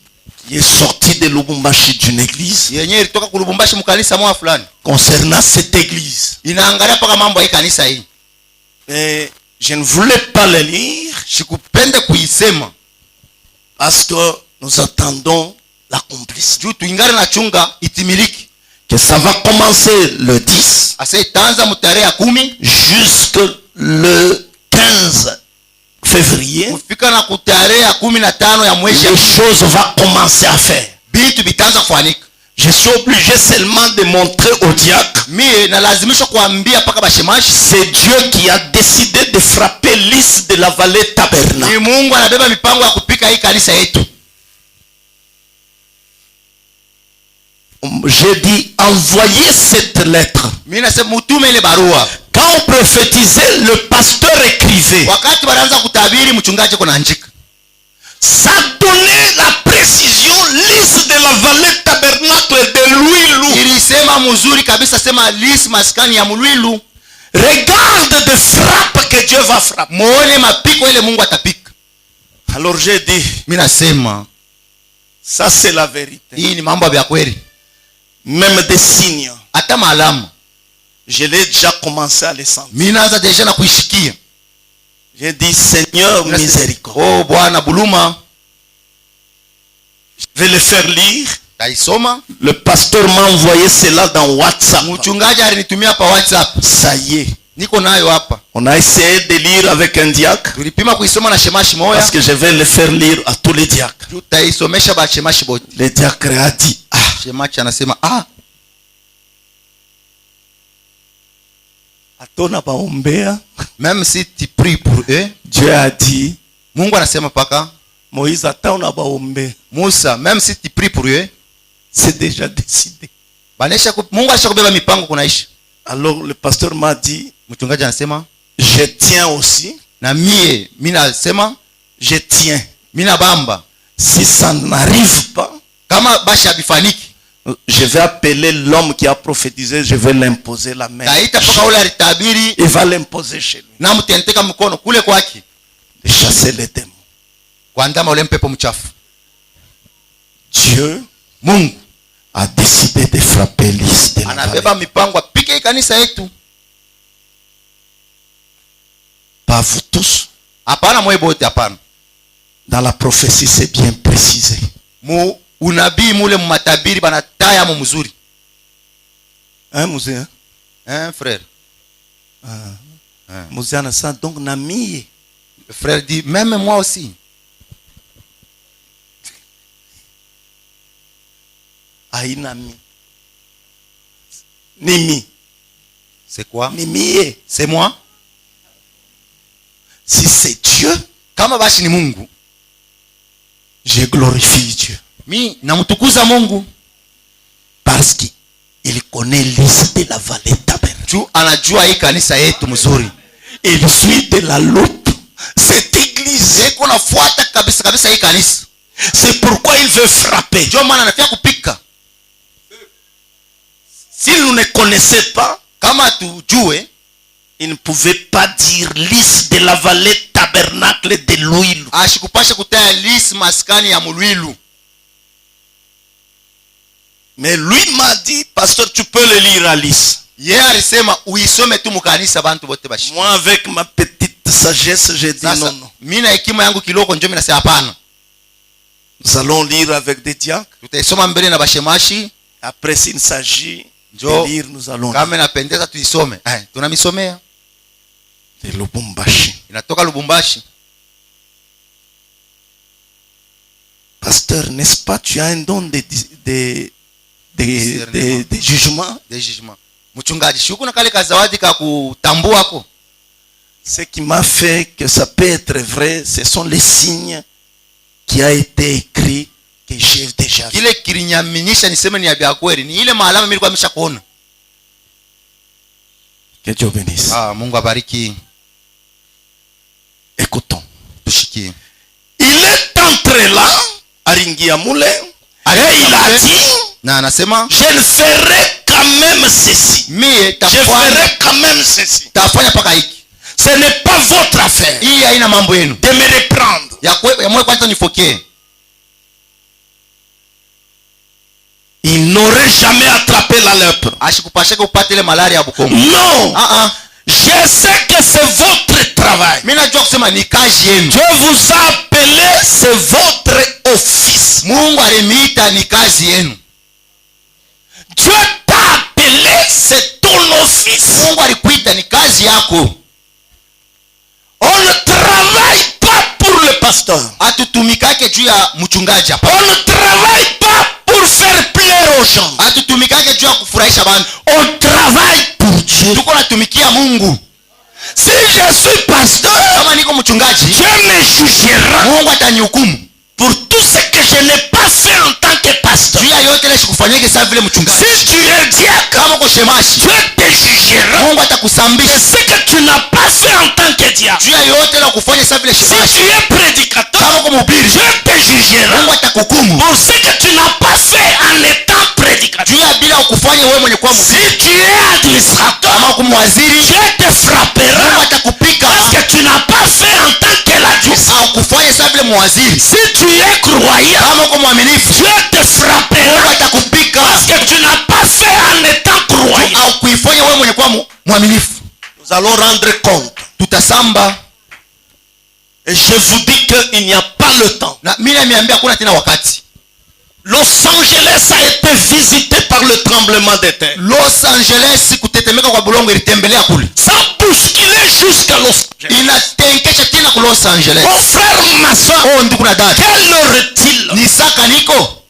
qui est sorti de Lubumbashi d'une église yenyewe ilitoka kulubumbashi mkanisa moja fulani, concernant cette église. inaangalia paka mambo ya kanisa hii. Et je ne voulais pas le lire Sikupende kuisema parce que nous attendons l'accomplissement. juu tuingane na chunga itimiliki. Que ça va commencer le 10 Asa itaanza mtarehe 10 jusque le 15 février. kufika na kutarehe 15 ya mwezi. Les choses vont commencer à faire. Bitu bitaanza kufanika. Je suis obligé seulement de montrer au diacre. Mie nalazimishwa kuambia paka bashemashi, C'est Dieu qui a décidé de frapper l'is de la vallée Taberna. ni Mungu anabeba mipango ya kupika hii kanisa yetu. J'ai dit envoyez cette lettre. Mimi nasema mutume ile barua. Quand on prophétisait, le pasteur écrivait. Wakati wanaanza kutabiri, mchungaji kuna andika. Ça donnait la précision lisse de la vallée tabernacle de Lwilu. Ilisema mzuri kabisa, sema lisi maskani ya Mlwilu. Regarde de frappe que Dieu va frapper. Muone mapiko ile Mungu atapika. Alors j'ai dit, Mimi nasema ça c'est la vérité. hii ni mambo ya kweli. Même des signes, Hata maalamu je l'ai déjà commencé à les sentir. mimi naanza deja na kuishikia. J'ai dit, Seigneur, miséricorde. Oh Bwana buluma, Je vais le faire lire. taisoma. Le pasteur m'a envoyé cela dans WhatsApp. Mchungaji alinitumia hapa WhatsApp. Ça y est. Niko nayo hapa. On a essayé de lire avec un diacre. Tulipima kuisoma na shemashi moya. Parce que je vais le faire lire à tous les diacres. Tutaisomesha ba shemashi bote. Le diacre a dit, ah. Shemashi anasema ah. Atona baombea. Même si tu pries pour eux, Dieu a dit, Mungu anasema paka Moïse atona baombea. Musa, même si tu pries pour eux, C'est déjà décidé. Mungu alishakubeba mipango kunaishi. Alors le pasteur m'a dit, Mchungaji anasema je tiens aussi. na mimi nasema Je tiens. mimi bamba. Si ça n'arrive pas, Kama basha bifaniki, je vais appeler l'homme qui a prophétisé, je vais l'imposer la main. taita paka ule alitabiri Il va l'imposer chez lui. na mtenteka mkono kule kwake. De chasser les démons. Kuandama ule mpepo mchafu. Dieu Mungu a décidé de frapper l'île de la anabeba vallée. mipango apike kanisa yetu. Pas vous tous. Hapana mwe bote, hapana. Dans la prophétie, c'est bien précisé. Mu unabii mule mumatabiri banataya mu mzuri. Hein, Mouzé? Hein frère? Mouzé a ça, donc Nami. Le frère dit même moi aussi. Aïnami. Nimi. C'est quoi? Nimi. C'est moi? Si c'est Dieu, Kama bashi ni Mungu, je glorifie Dieu. mi namtukuza Mungu Parce qu'il connaît l'île de la vallée tabernacle. juu anajua hii kanisa yetu mzuri. Il suit de la loupe cette église. Yeko nafuata kabisa kabisa hii kanisa. C'est pourquoi il veut frapper. Ndio maana anafia kupika. S'il ne connaissait pas, Kama tujue, il ne pouvait pas dire l'île de la vallée tabernacle de Lwilu. ashikupasha kutaya lisi maskani ya Mlwilu. Mais lui m'a dit, pasteur, tu peux le lire à l'île. Yeye alisema uisome tu mukanisa bantu bote bashi. Moi, avec ma petite sagesse, j'ai dit non, non. Mimi na hekima yangu kiloko njoo mimi nasema hapana. Nous allons lire avec des diacres. Tutaisoma mbele na bashemashi. Après, s'il s'agit Njoo de lire, nous allons lire. kama inapendeza tuisome. Tunamisomea. De Lubumbashi. Inatoka Lubumbashi. Pasteur, n'est-ce pas, tu as un don de jugement? De jugement. Mchungaji, shuku na kale kazawadi ka kutambua ko. Ce qui m'a fait que ça peut être vrai, ce sont les signes qui a été écrit que j'ai déjà vu. Kile kilinyaminisha niseme ni ya kweli. Ni ile maalama mimi nilikuwa nimeshakuona. Que Dieu bénisse. Mungu abariki. Écoutons. Tushikie. Il est entré là, Aringia Moule, et il a dit, na anasema je ne ferai quand même ceci. Je ferai quand même ceci. Tafanya paka hiki. Ce n'est pas votre affaire Hii haina mambo yenu. de me reprendre. Ya mwe kwanza nifokee. Il n'aurait jamais attrapé la lèpre. Ashikupashaka upate ile malaria ya Bukongo. Non. Je sais que c'est votre travail. Mimi najua kusema ni kazi yenu. Dieu vous a appelé, c'est votre office. Mungu alimiita ni kazi yenu. Dieu t'a appelé, c'est ton office. Mungu alikuita ni kazi yako. On ne travaille pas pour le pasteur. Atutumikake juu ya mchungaji hapa. On ne travaille pas pour faire plaire aux gens. Atutumikake juu ya kufurahisha bantu. On travaille pour Dieu. Tuko natumikia Mungu. Si je suis pasteur, kama niko mchungaji, Dieu me jugera Mungu atanihukumu pour tout ce que je n'ai pas fait en tant que pasteur. juu ya yote ile sikufanyike sawa vile mchungaji. Si tu es diacre, Kama uko shemashi, Dieu te jugera. Mungu atakusambisha. Ce que tu n'as pas fait en tant que diacre. Juu ya yote ile kufanya sawa vile Si shemashi. tu es prédicateur, Kama uko mhubiri, Dieu te jugera. Mungu atakuhukumu. Pour ce que tu n'as pas fait en étant prédicateur. Juu ya bila ukufanya wewe mwenye kuwa Si mhubiri. tu es administrateur, Kama uko mwaziri, Dieu te frappera. Mungu atakupika. Parce que tu n'as pas fait en tant que l'administrateur. Au kufanya sawa vile mwaziri. Si tu es croyant, Kama uko mwaminifu, Dieu te Mungu frappera. atakupika. Parce que tu n'as pas fait en étant croyant. Au kuifanya wewe mwenye kuwa mwaminifu. Nous allons rendre compte. Tutasamba. Et je vous dis qu'il n'y a pas le temps. Na mimi nimeambia kuna tena wakati. Los Angeles a été visité par le tremblement de terre. Los Angeles kutetemeka kwa bulongo ilitembelea kule. Ça a bousculé jusqu'à Los Angeles. Inatenkesha tena ku Los Angeles. Mon frère, ma soeur, Oh ndugu na dada. quelle heure est-il? Ni saka niko.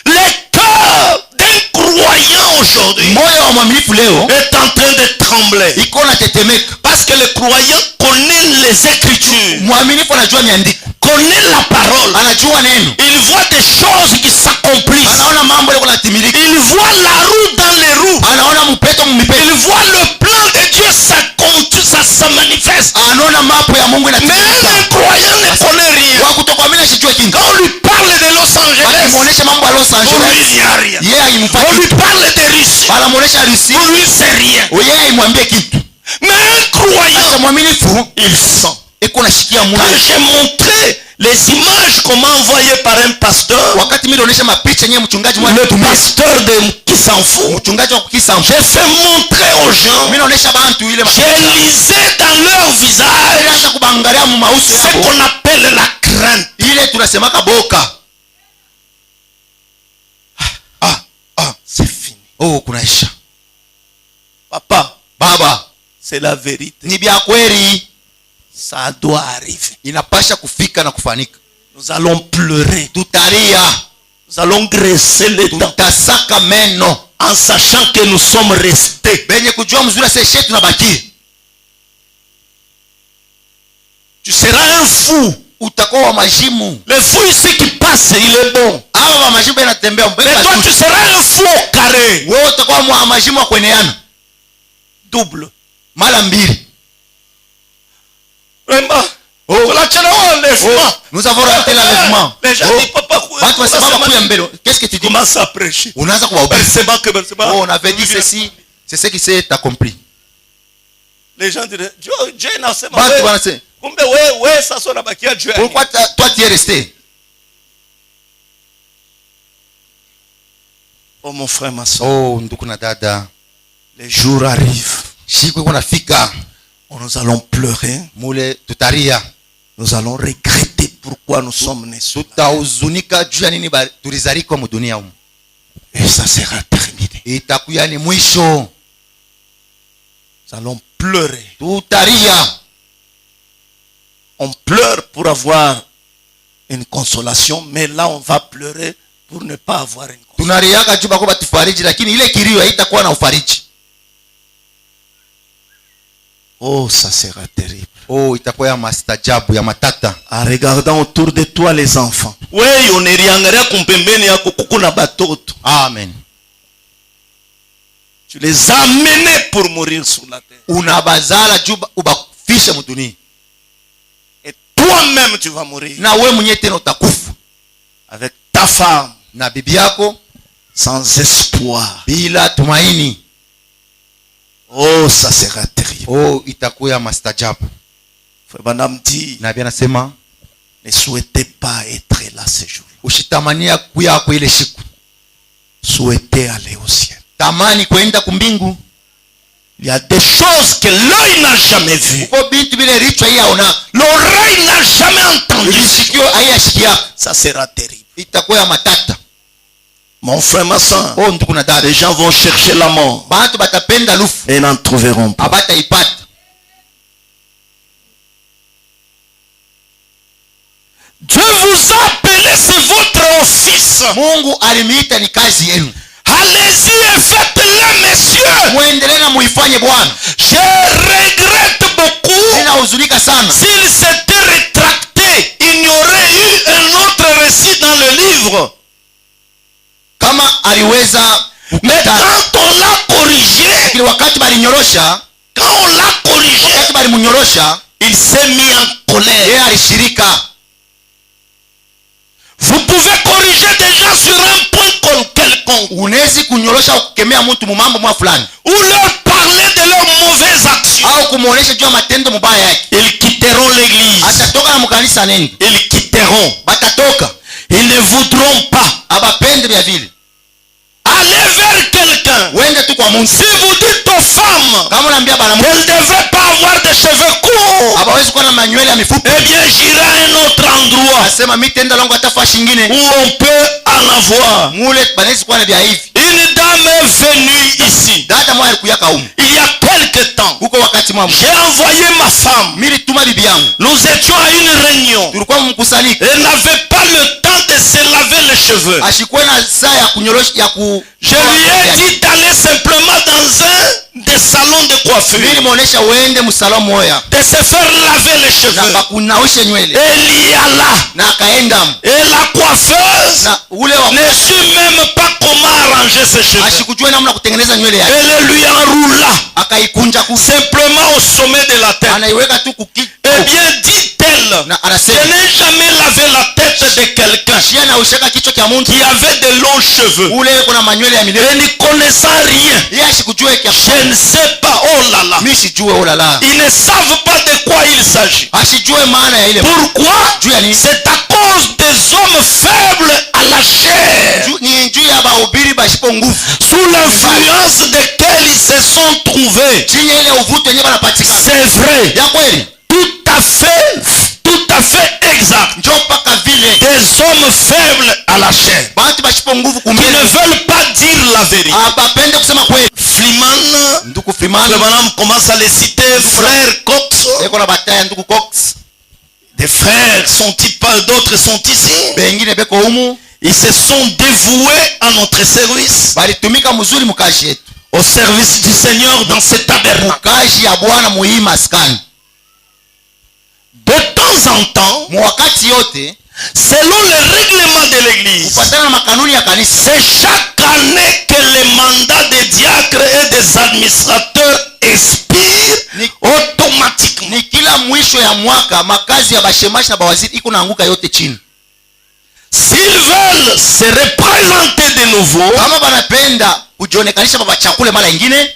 Le cœur d'un croyant aujourd'hui Moyo wa mwaminifu leo est en train de trembler. iko na tetemeka. Parce que le croyant connaît les Écritures, Mwaminifu anajua miandiko. connaît la parole. Anajua neno. Il voit des choses qui s'accomplissent. Anaona mambo yako natimilika. Il voit la roue dans les roues. Anaona mpeto mmipeto. Il voit le plan de Dieu, ça se manifeste. Anaona mapo ya Mungu Mais inatimilika. un croyant ne connaît rien. Wa kutokuamini sijui kintu. Quand on lui parle de Los Angeles, Akimuonesha mambo ya Los pour lui, Angeles, il n'y a rien. yeye On haimfati. lui parle de Russie, Wanamuonesha Rusi, pour lui, c'est rien. yeye haimwambie kitu. Mais un croyant, Sasa mwaminifu il sent. iko nashikia Mungu. Quand j'ai montré les images qu'on m'a envoyées par un pasteur, Wakati mimi naonesha mapicha yenyewe mchungaji le mmoja pasteur qui s'en fout, mchungaji wa kukisa j'ai fait montrer aux gens, mimi naonesha bantu ile j'ai lisé dans leur visage ilianza kubangalia mu mauso ce yao qu'on appelle la crainte. ile tunasemaka boka. C'est fini. Oh kunaisha. Papa, Baba, c'est la vérité. ni bia kweli, Ça doit arriver. inapasha kufika na kufanika. Nous allons pleurer. Tutalia, Nous allons graisser les dents tutasaka meno. en sachant que nous sommes restés. Benye kujua mzuri sasa tunabaki. Tu seras un fou. Utakuwa wa majimu. Le fou ici qui passe, il est bon. Hawa wa majimu yanatembea mbele. Mais toi, tu seras un fou au carré. Wewe utakuwa wa majimu wa kweneana. Double. Mara mbili. Vraiment. Oh, là, tu as l'enlèvement. Nous avons raté l'enlèvement. Les gens disent, papa, Watu wasimama kuya mbele. Qu'est-ce que tu dis? commence à prêcher. Unaanza kuwahubiri. Versement. Oh, on avait dit ceci. C'est ce qui s'est accompli. Les gens diraient, Dieu n'a pas Watu wanasema, kumbe wewe sasa unabakia Dieu. pourquoi toi tu es resté? Oh mon frère, ma soeur. Oh, ndugu na dada. Les jours arrivent. Siku iko nafika. Nous allons pleurer. Mule tutaria. Nous allons regretter pourquoi nous sommes nés. Tutahuzunika juu ya nini tulizalika mu dunia humu. Et ça sera terminé. Itakuya ni mwisho. Nous allons pleurer. Tutaria. On pleure pour avoir une consolation, mais là on va pleurer pour ne pas avoir une consolation. Tunariaka juu bako batufariji lakini ile kilio haitakuwa na ufariji. Oh, ça sera terrible. Oh, itakuwa ya mastajabu ya matata. En regardant autour de toi les enfants. Oui, on est riangaria kumpembeni yako kukuna batoto. Amen. Tu les as amenés pour mourir sur la terre. Unabazala juu ubafishe mu dunia. Et toi-même tu vas mourir. Na wewe mwenyewe tena utakufa. Avec ta femme. Na bibi yako sans espoir. Bila tumaini. Oh, ça sera terrible. Oh, itakuwa mastajabu. Frère Branham dit, na bien nasema, ne souhaitez pas être là ce jour. Ushitamania kuya kwa ile siku. Souhaitez aller au ciel. Tamani kwenda kumbingu. Il y a des choses que l'œil n'a jamais vues. L'oreille n'a jamais entendu. Ça sera terrible. Itakuwa matata. Mon frère, ma soeur, oh, les gens vont chercher la mort et n'en trouveront pas. Dieu vous a appelé, c'est votre office. Allez-y et faites-le, messieurs. Je regrette beaucoup. S'il s'était rétracté, il y aurait eu un autre récit dans le livre. aliweza. Mais quand on l'a corrigé, wakati balinyorosha, wakati balimunyorosha, il s'est mis en colère. yeye alishirika. Vous pouvez corriger des gens sur un point quelconque, unawezi kunyorosha au kukemea mtu mumambo mwa fulani, ou leur parler de leurs mauvaises actions. au kumuonesha juu ya matendo mabaya yake. Ils quitteront l'église. Atatoka na mkanisa nini? Ils quitteront. Batatoka. Ils ne voudront pas. Abapende vya vile. Allez vers quelqu'un. Wende tu kwa Mungu. Si vous dites aux femmes kama unaambia bana qu'elles ne devraient pas avoir de cheveux courts, abawezi kuwa na manywele ya mifupi, eh bien j'irai à un autre endroit asema mimi tenda longo atafashi nyingine où on peut en avoir. mule banawezi kuwa na vya hivi. Une dame est venue ici dada mwa alikuyaka huko il y a quelque temps. huko wakati mwa J'ai envoyé ma femme. mimi tuma bibi yangu, Nous étions à une réunion. tulikuwa mkusanyiko, Elle n'avait pas le temps de se laver les cheveux. ashikuwa na saa ya kunyorosha ya ku. Je lui ai dit d'aller simplement dans un des salons de coiffure, mimi muonesha uende msalon moya de se faire laver les na cheveux. bakunaosha nywele, Elle y alla. na akaenda Et la coiffeuse na ule wa ne sut même pas comment arranger ses cheveux. ashikujua namna kutengeneza nywele yake, Elle lui enroula akaikunja ku simplement au sommet de la tête. anaiweka tu kuki. Eh bien, dit-elle, na je anasema n'ai jamais lavé la tête de quelqu'un shia na ushaka kichwa cha mtu qui avait de longs cheveux ule kuna manywele ya et milele, n'y connaissant rien. yeye ashikujua kia Je ne sais pas, oh là là. mimi sijue wala la, Ils ne savent pas de quoi il s'agit. ashijue maana ya ile. Pourquoi? juu ya nini? C'est à cause des hommes faibles à la chair, Ni juu ya bahubiri bashipo nguvu, sous l'influence desquels ils se sont trouvés. chini ya ile uvuto yenyewe banapatikana. C'est vrai, Ya kweli tout à fait exact. njoo mpaka vile Des hommes faibles à la chair bantu bashipo nguvu qui ne kumele veulent pas dire la vérité. abapende kusema kweli. Fliman, Ndugu Freeman le madame commence à les citer, frère Cox. eko na bataya, ndugu Cox, Des frères sont-ils pas, d'autres sont ici. bengine beko humu Ils se sont dévoués à notre service, balitumika mzuri mukazi yetu, au service du Seigneur dans ce tabernacle. mukazi ya Bwana muhii maskani. De temps en temps, Mwakati yote selon les règlements de l'église, kufuatana na makanuni ya kanisa, c'est chaque année que les mandats des diacres et des administrateurs expirent automatiquement. ni kila mwisho ya mwaka makazi ya bashemashi na bawaziri iko naanguka yote chini. S'ils veulent se représenter de nouveau, Kama banapenda kujionekanisha baba chakule mara ingine,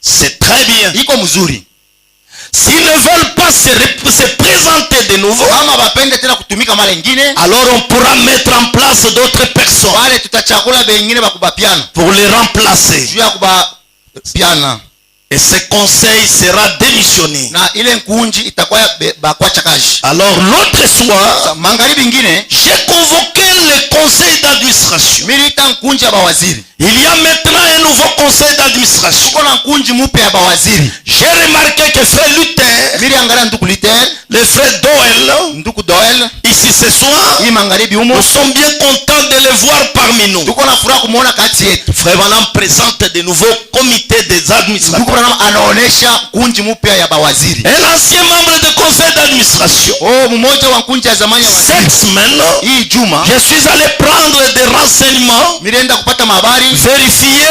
c'est très bien. iko mzuri. S'ils ne veulent pas se présenter de nouveau, Kama bapende tena kutumika mara ingine, alors on pourra mettre en place d'autres personnes wale tutachakula bengine bakubapiana pour les remplacer. juu ya kubapiana, Et ce conseil sera démissionné. na ile nkunji itakuwa bakwacha kazi. Alors l'autre soir, Magharibi ingine j'ai convoqué le conseil d'administration. milita nkunji ya bawaziri, Il y a maintenant un nouveau conseil d'administration. tuko na nkunji mpya ya bawaziri. J'ai remarqué que frère Luther, Mili angalia ndugu Liter, le frère Doel, ndugu Doel, ici ce soir, hii magharibi humo nous sommes bien contents de les voir parmi nous. tuko na furaha kumuona kati yetu. Frère Branham présente de nouveaux comités des Ndugu administrateurs. Branham anaonesha kunji mpya ya bawaziri. Un ancien membre du conseil d'administration. Oh, mmoja wa kunji ya zamani ya waziri. Cette semaine, Hii juma je suis allé prendre des renseignements, nilienda kupata habari, vérifier,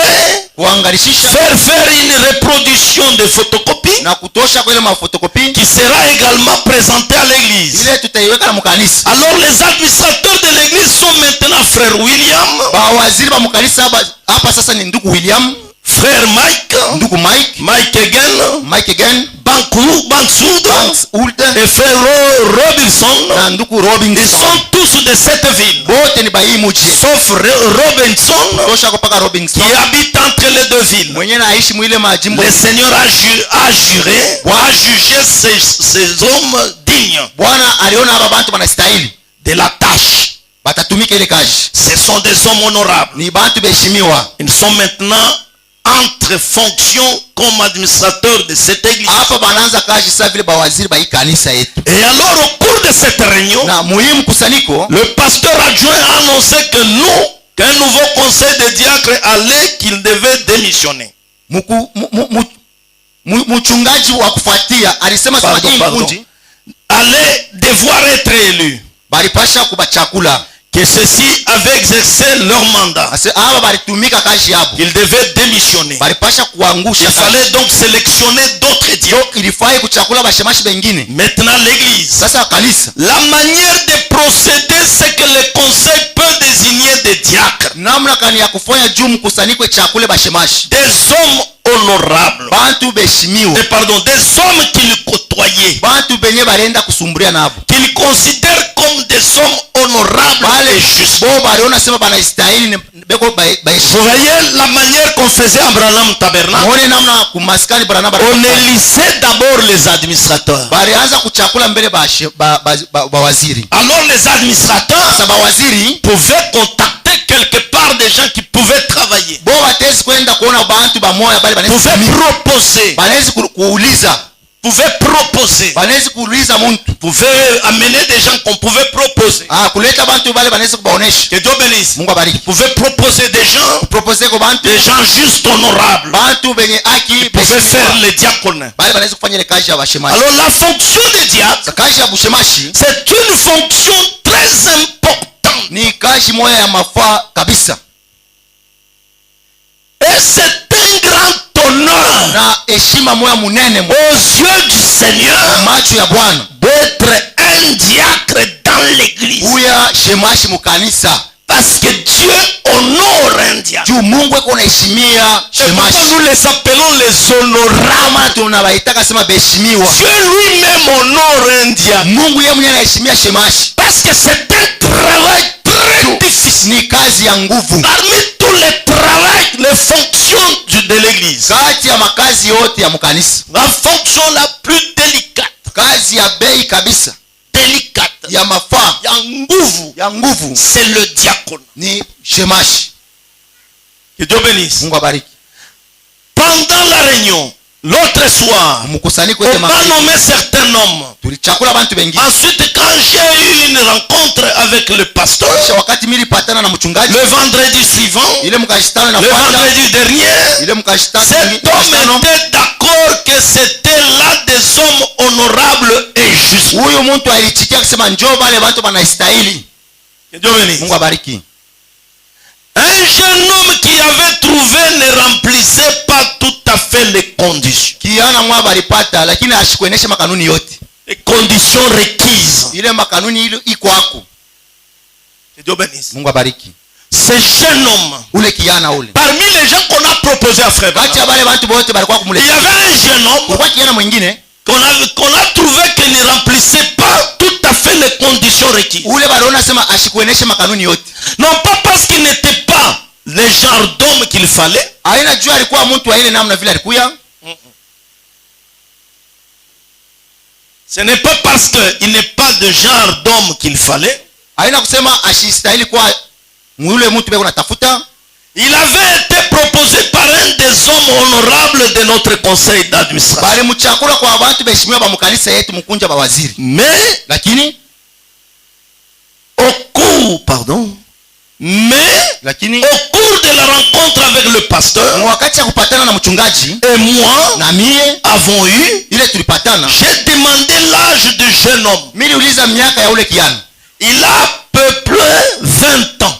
kuangalishisha faire une reproduction de photocopie na kutosha kwa ile mafotokopi qui sera également présentée à l'église. ile tutaiweka na mkanisa. Alors les administrateurs de l'église sont maintenant frère William, Bawaziri ba mkanisa hapa sasa ni ndugu William, frère Mike, ndugu Mike again, Mike again, Banksoud Banks Ulde et frère Robinson. na ndugu Ils Robinson. sont tous de cette ville, Bote ni bai muji. sauf Robinson Tosha kupaka Robinson. qui habite entre les deux villes. Mwenye naishi mwile majimbo. Le Seigneur a juré, a jugé ces hommes dignes Bwana aliona hapa bantu banastahili de la tâche. batatumika ile kazi. Ce sont des hommes honorables. Ni bantu beheshimiwa. Ils sont maintenant entre fonctions comme administrateurs de cette église. Hapa banaanza kazi sasa vile bawaziri ba hii kanisa yetu. Et alors au cours de cette réunion, Na muhimu kusanyiko, le pasteur adjoint a annoncé qu'un nouveau conseil de diacres allait, qu'il devait démissionner. mchungaji wa kufuatia alisema Pardon. Allait devoir être élu. balipasha kubachakula. que ceux-ci avaient exercé leur mandat. aba balitumika kazi yabo. Ils devaient démissionner. Balipasha kuangusha. Il fallait donc sélectionner d'autres diacres. Ilifai kuchakula bashemashi bengine. Maintenant l'église. Sasa kanisa. La manière de procéder, c'est que le conseil peut désigner des diacres. Namna kani ya kufanya juu mkusanyiko chakule bashemashi. Des hommes honorables. Bantu beshimiwa. Pardon, des hommes qu'il côtoyait. Bantu benye balenda kusumburia nabo. Qu'il considère comme des hommes honorables et justes. Bo baliona sema banastahili beko baishi. Vous voyez la manière qu'on faisait à Branham Tabernacle. Muone namna kumaskani Branham. On élisait d'abord les administrateurs. Balianza kuchakula mbele ba waziri. Alors les administrateurs saba waziri pouvaient contacter quelque part des gens qui pouvaient travailler. Bo batezi kwenda kuona bantu bamoya bali banezi proposer. Banezi kuuliza. Pouvait proposer. Banezi kuuliza muntu. Pouvait amener des gens qu'on pouvait proposer. Kuleta bantu bale banezi kubaonesha. Que Dieu bénisse. Mungu abariki. Pouvait proposer des gens. Proposer ko bantu. Des gens justes honorables. Bantu benye haki. Pouvait faire le diaconé. Bale banezi kufanya ile kazi ya bashemashi. Alors la fonction des diacres. Kazi ya bushemashi. C'est une fonction très importante. Ni kazi moja ya mafaa kabisa. Et c'est un grand honneur. Na heshima moja munene aux yeux du Seigneur. Macho ya Bwana. D'être un diacre dans l'église. Uya shemashi mukanisa. Parce que Dieu honore un diacre. Juu Mungu eko naheshimia shemashi. Nous les appelons les honorables. Tunawaitaka sema beheshimiwa. Dieu lui-même honore un diacre. Mungu yeye mwenyewe anaheshimia shemashi. Parce que c'est un travail très difficile. Ni kazi ya nguvu. Parmi tous les travaux, les fonctions de l'église. Kati ya makazi yote ya mkanisa. La fonction la plus délicate. Kazi ya bei kabisa. Délicate. Ya mafaa. Ya nguvu. C'est le diacone. Ni shemashi. Que Dieu bénisse. Mungu abariki. Pendant la réunion, l'autre soir, on va nommer certains hommes. Ensuite, quand j'ai eu une rencontre avec le pasteur, le vendredi suivant, le vendredi dernier, cet homme était d'accord que c'était l'un des hommes honorables et justes. Que Dieu bénisse. Un jeune homme qui avait trouvé ne remplissait pas tout à fait les conditions. Les conditions requises. Que Dieu bénisse. Ce jeune homme, parmi les gens qu'on a proposé à Frère, il y avait un jeune homme qu'on a trouvé qu'il ne remplissait pas tout à fait les conditions requises. Non pas parce qu'il n'était pas le genre d'homme qu'il fallait. Ce n'est pas parce qu'il n'est pas le genre d'homme qu'il fallait. Il avait été proposé par un des hommes honorables de notre conseil d'administration. Mais au cours de la rencontre avec le pasteur et moi avons eu, j'ai demandé l'âge du jeune homme. Il a à peu près 20 ans.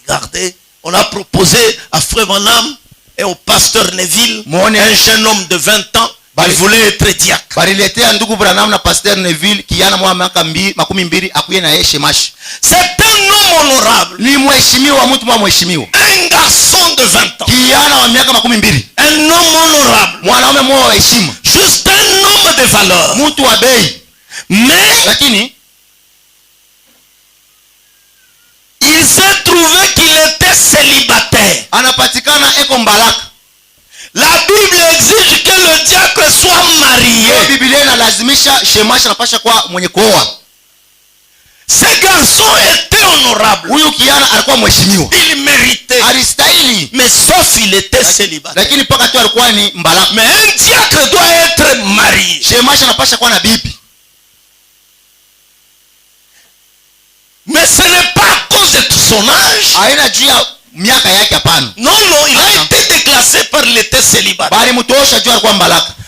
Regardez, on a proposé à Frère Branham et au pasteur Neville un jeune homme de 20 ans. Il voulait être diacre. C'est un homme honorable. Un garçon de 20 ans. Un homme honorable. Juste un homme de valeur. Mais il s'est trouvé qu'il était célibataire. La Bible exige que le diacre soit marié. Ce garçon était honorable. Il méritait. Mais sauf il était célibataire. Mais un diacre doit être marié. Mais ce n'est pas à cause de son âge. Non, il a été déclassé par l'été célibataire.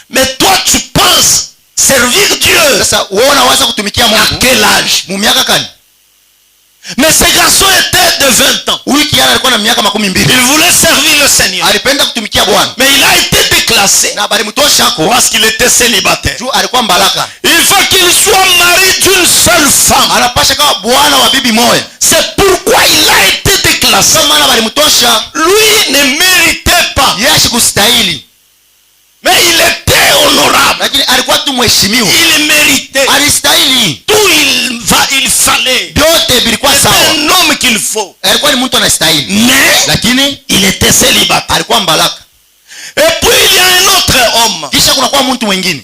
Mais toi tu penses, ce servir Dieu? Sasa wewe unawaza kutumikia À Mungu quel âge? mu miaka gani? Mais ce garçon était de 20 ans. Huyu kijana alikuwa na miaka 20. Il voulait servir le Seigneur. Alipenda kutumikia Bwana. Mais il a été déclassé Na balimtosha ko parce qu'il était célibataire. juu alikuwa mbalaka. Il faut qu'il soit marié d'une seule femme. Anapasha kama bwana wa bibi moja. C'est pourquoi il a été déclassé. Sasa maana balimtosha, Lui ne méritait pas. yeye sikustahili. Mais il était honorable. Lakini alikuwa tu mheshimiwa. Il méritait. Alistahili. Tout il fallait. Vyote vilikuwa C'est sawa. un homme qu'il faut. Alikuwa ni mtu anastahili. Mais Lakini il était célibataire. alikuwa mbalaka. Et puis il y a un autre homme. Kisha kuna kwa mtu mwingine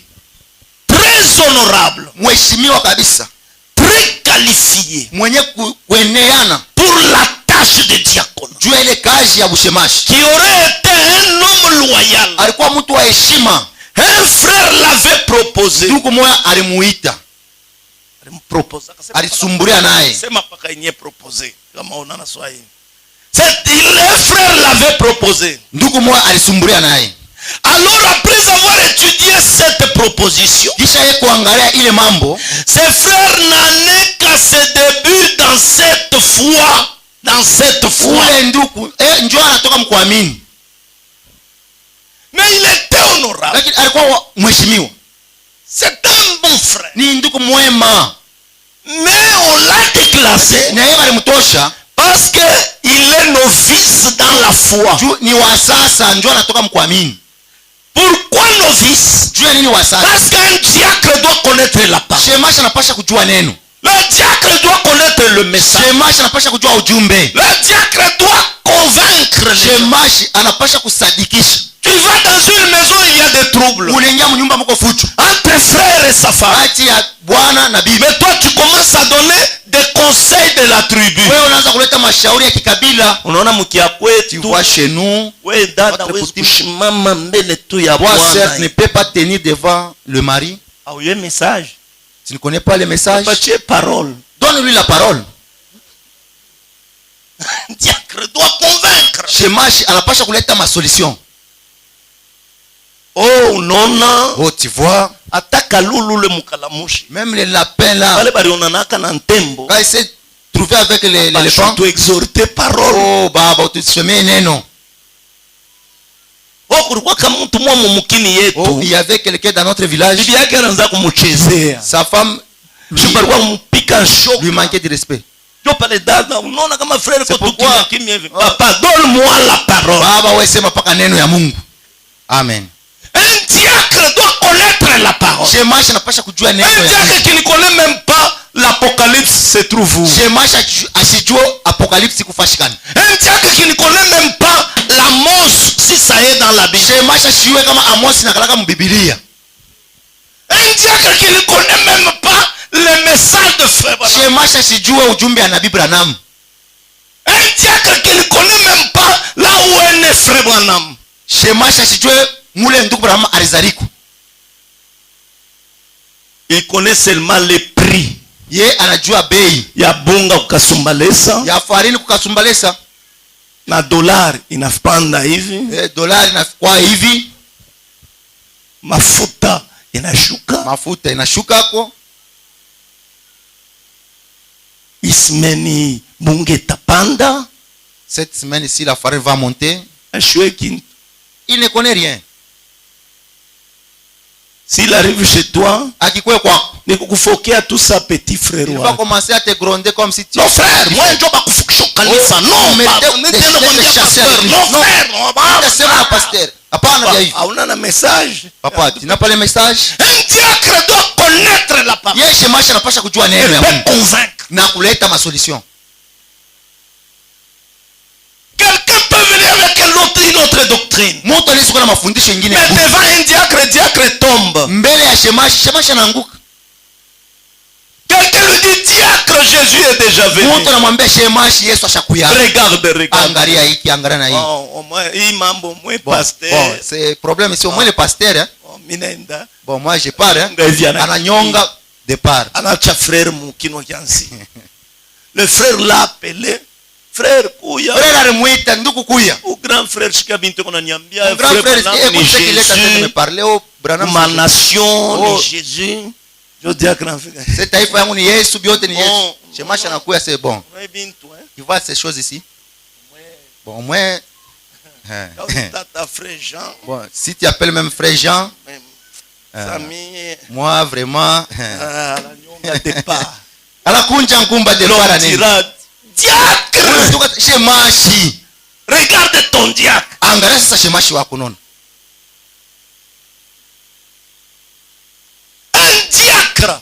Très honorable. mheshimiwa kabisa, Très qualifié. mwenye kueneana Pour la tâche de diacone. juu ya ile kazi ya bushemashi. Qui aurait été un homme loyal. Alikuwa mtu wa heshima. Un frère l'avait proposé. Ndugu moja alimuita, alisumburia naye. Sema paka yenye proposé. Kama unaona Swahili. Un frère l'avait proposé. Ndugu moja alisumburia naye. Alors après avoir étudié cette proposition, Kisha yeye kuangalia ile mambo, ce frère n'en est qu'à ses débuts dans cette foi. Dans cette foi. ule ndugu njoo anatoka mkuamini, Mais il était honorable. lakini alikuwa mheshimiwa, C'est un bon frère. ni ndugu mwema. Mais on l'a déclassé Na yeye alimtosha parce qu'il est novice dans la foi. juu ni wa sasa, njoo anatoka mkuamini. Pourquoi novice? Juu ya nini wa sasa? Parce qu'un diacre doit connaître la parole. Shemashi anapasha kujua neno. Le diacre doit connaître le message. Shemashi anapasha kujua ujumbe. Le diacre doit convaincre les gens. Shemashi anapasha kusadikisha. Tu vas dans une maison, il y a des troubles. Unaingia mnyumba mko fuchu Entre frère et sa femme. kati ya bwana na bibi. Mais toi, tu commences à donner des conseils de la tribu. Wewe unaanza kuleta mashauri ya kikabila. Unaona mkia Tu kwetu. vois chez nous, We dada Votre wezi petit- kushimama mbele tu ya toi certes ne Bwana. peux pas tenir devant le mari. Au yé message. Tu ne connais pas le message. Patie parole. Donne-lui la parole. Diacre doit convaincre. Shemashi anapasha kuleta masolution. Oh, unaona. Oh, tu vois, Ataka lulu le mukalamushi. même les lapins là, Wale bari onanaka na ntembo. quand ils s'est trouvé avec l'éléphant, Tu exhorter parole. oh baba, utusemee neno. Oh, kulikuwa kama mtu mwa mumukini Oh, yetu. il y avait quelqu'un dans notre village, Bibi yake anaanza kumuchezea. sa femme lui, Shubarikuwa kumupika shock. lui manquait de respect. Jo pale dada, unaona kama frère C'est kwa pourquoi- tukimya kimya hivi. Papa, donne-moi la parole. Baba, wewe sema paka neno ya Mungu. Amen. Un diacre doit connaître la parole. Shemashi anapasha kujua neno Un ya Mungu. diacre qui ne connaît même pas l'Apocalypse se trouve où? Shemashi asijue apokalipsi kufashikana. Un diacre qui ne connaît même pas l'Amos, si ça est dans la Bible. Shemashi asijue kama Amos nakalaka mbibilia. Un diacre qui ne connaît même pas le message de frère Branham. Shemashi asijue ujumbe ya Nabii Branham. Un diacre qui ne connaît même pas là où est né frère Branham. Shemashi asijue mule ndugu Branham alizaliku. Il connaît seulement les prix. Ye anajua bei Ya bunga kukasumbalesa ya farini kukasumbalesa, na dolari inapanda hivi, dolari inakuwa hivi, mafuta inashuka, mafuta inashukako, isimeni bunge tapanda. cette semaine ici la farine va monter. Ashwe kintu. Il ne connaît rien. S'il arrive chez toi, Akikwe kwako, ni kukufokea tout ça petit frère il va wako. commencer à te gronder comme si tu Non frère, moi ndio bakufukisha kanisa. Oh, Non, mais papa, de- nitenda de- kwambia de chasser pasteur. avec Non lui. Non. frère, non utasema na baba. pasteur. Hapana vya hivi. Hauna na message. Papa, tu n'as pas le message? Un diacre doit connaître la parole. Yeye Shemashi anapasha kujua Il neno ya peut Mungu convaincre. na kuleta masolution. Quelqu'un peut venir avec une autre doctrine. Mtu anaweza kuwa na mafundisho mengine Mais devant un diacre, diacre tombe. mbele ya Shemashi anaanguka. Quelqu'un lui dit, diacre, Jésus est déjà venu. Mtu anamwambia Shemashi, Yesu ashakuya. Regarde. Angalia hiki, angalia na hii. Au moins, hii mambo mwe Bon, pasteur. c'est problème c'est au moins le pasteur hein. Minenda. Bon, moi je pars hein. Ngaviana. Ananyonga départ. Anacha frère mukino kiansi. Le frère l'a appelé. frère kuya. Frère alimuita ndugu kuya. Ou grand frère shika bintu kona niambia. Grand frère écoutez qu'il est en train de me parler au Branham. Ma nation ni Jésus. Je dis à grand frère. C'est taifa yangu ni Yesu, biote ni Yesu. Shemashi anakuya c'est bon. Il voit ces choses ici. Bon moi ta frère Jean. Bon, si tu appelles même frère Jean, moi vraiment anakunja ngumba de loara nini. Diacre. Shemashi. Regarde ton diacre. Angalia sasa shemashi wako nona. Un diacre.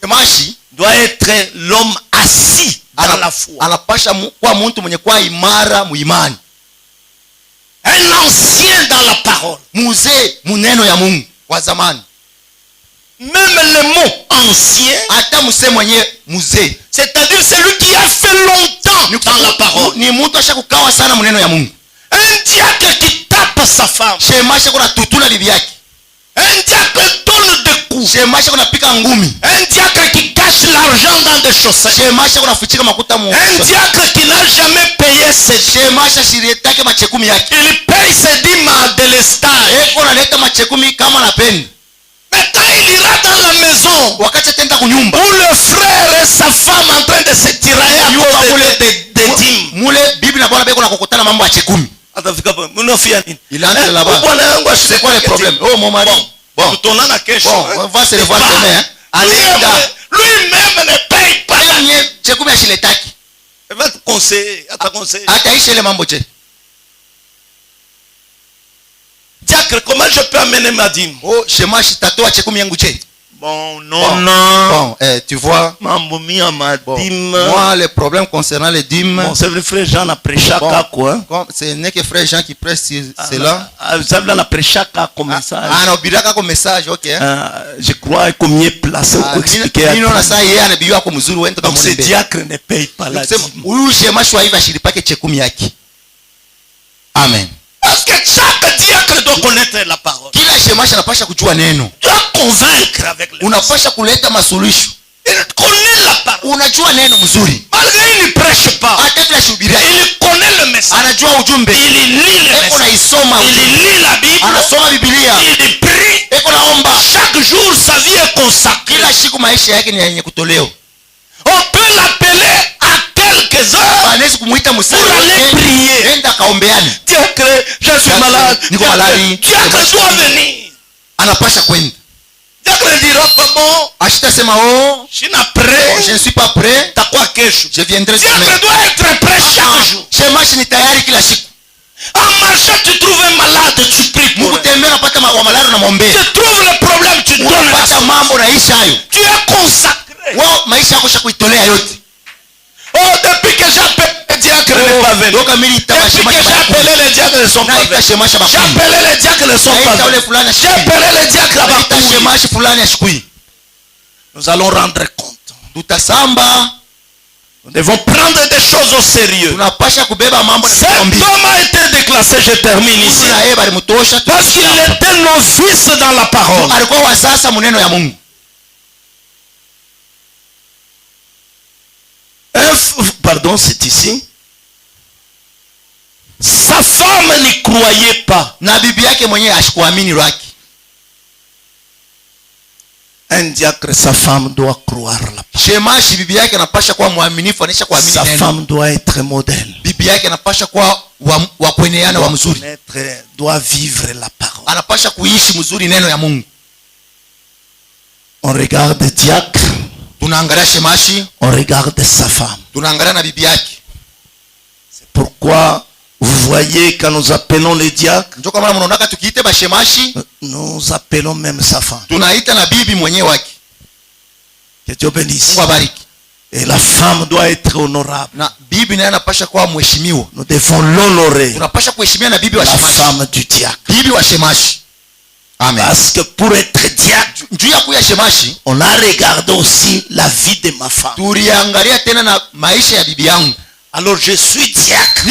Shemashi doit être l'homme assis dans la foi. Anapasha kuwa mtu mwenye kuwa imara muimani. Un ancien dans la parole. Muzee muneno ya Mungu wa zamani. Même le mot ancien, hata msee mwenye muzee, c'est-à-dire celui qui a fait longtemps dans la parole. Ni mtu ashakukawa sana muneno ya Mungu. Un diacre qui tape sa femme. Shemashi kuna tutula bibi yake. Un diacre donne des coups. Shemashi kuna pika ngumi. Un diacre qui cache l'argent dans des chaussettes. Shemashi kuna fichika makuta mu. Un diacre qui n'a jamais payé ses Shemashi shirietake machekumi yake. Il paye ses dîmes de l'estage. Eko analeta machekumi kama napenda. Mais quand il ira dans la maison, wakati atenda kunyumba, où le frère et sa femme en train de se tirailler à cause des dîmes. Mule bibi na bwana beko na kukutana mambo ya chekumi. Atafika pa munofia nini? Il entre là-bas. C'est quoi le problème? Oh mon mari. Bon. Tutonana kesho. Bon, on va se revoir demain. Lui-même ne paye pas. Chekumi ashiletaki. Il va te conseiller, ataisha ile mambo je. Diacre, comment je peux amener ma dîme? Oh, shemashi tatoa chekumi yangu je. Bon, non. Bon, tu vois. Mambo mia ma dîme. Moi, le problème concernant les dîmes. Bon, c'est vrai, frère Jean a prêché à quoi? Ce n'est que frère Jean qui prêche cela. Ça veut dire prêché à comme message. Ah, non, bilaka comme message, ok. Je crois qu'on y est placé pour expliquer. Donc, ce diacre ne paye pas la dîme. Amen. Parce que chaque diacre doit connaître la parole. Kila shemashi anapasha kujua neno. Tu dois convaincre avec le. Unapasha kuleta masuluhisho. Il connaît la parole. Unajua neno mzuri. Malgré il ne prêche pas. Hata bila shuhudia. Il connaît le message. Anajua ujumbe. Il lit le message. Unaisoma. Il lit la Bible. Anasoma Biblia. Il prie. Eko naomba. Chaque jour sa vie est consacrée. Kila siku maisha yake ni yenye kutolewa. On peut l'appeler à quelques heures. Anaweza kumuita pour aller prier. Enda kaombeane. Diacre, je suis malade. Diacre doit venir. Anapasha kwenda. Diacre ne dira pas bon. Ashitasema oh, je suis pas prêt. Je ne suis pas prêt. Takwa kesho. Je viendrai demain. Diacre doit être prêt chaque jour. Shemashi ni tayari kila siku. En marchant, tu trouves un malade, tu pries pour lui. Tu trouves le problème, tu donnes la solution. Tu es consacré. Oh, depuis que j'appelle les diacres ne pas venir. Depuis que j'ai appelé les diacres ne sont pas venus. J'ai appelé les diacres ne sont pas venus. J'ai appelé les diacres à Bakoui. Nous allons rendre compte. Nous devons prendre des choses au sérieux. Cet homme a été déclassé, je termine ici. Parce qu'il était novice dans la parole. Pardon, c'est ici. Sa femme n'y croyait pas. Un diacre, sa femme doit croire la parole. Sa femme doit être modèle. Doit vivre la parole. On regarde diacre. On regarde sa femme. C'est pourquoi vous voyez quand nous appelons les diacres, nous appelons même sa femme. Que Dieu bénisse. Et la femme doit être honorable. Nous devons l'honorer. La femme du diacre. Amen. Parce que pour être diacre, on a regardé aussi la vie de ma femme. Alors je suis diacre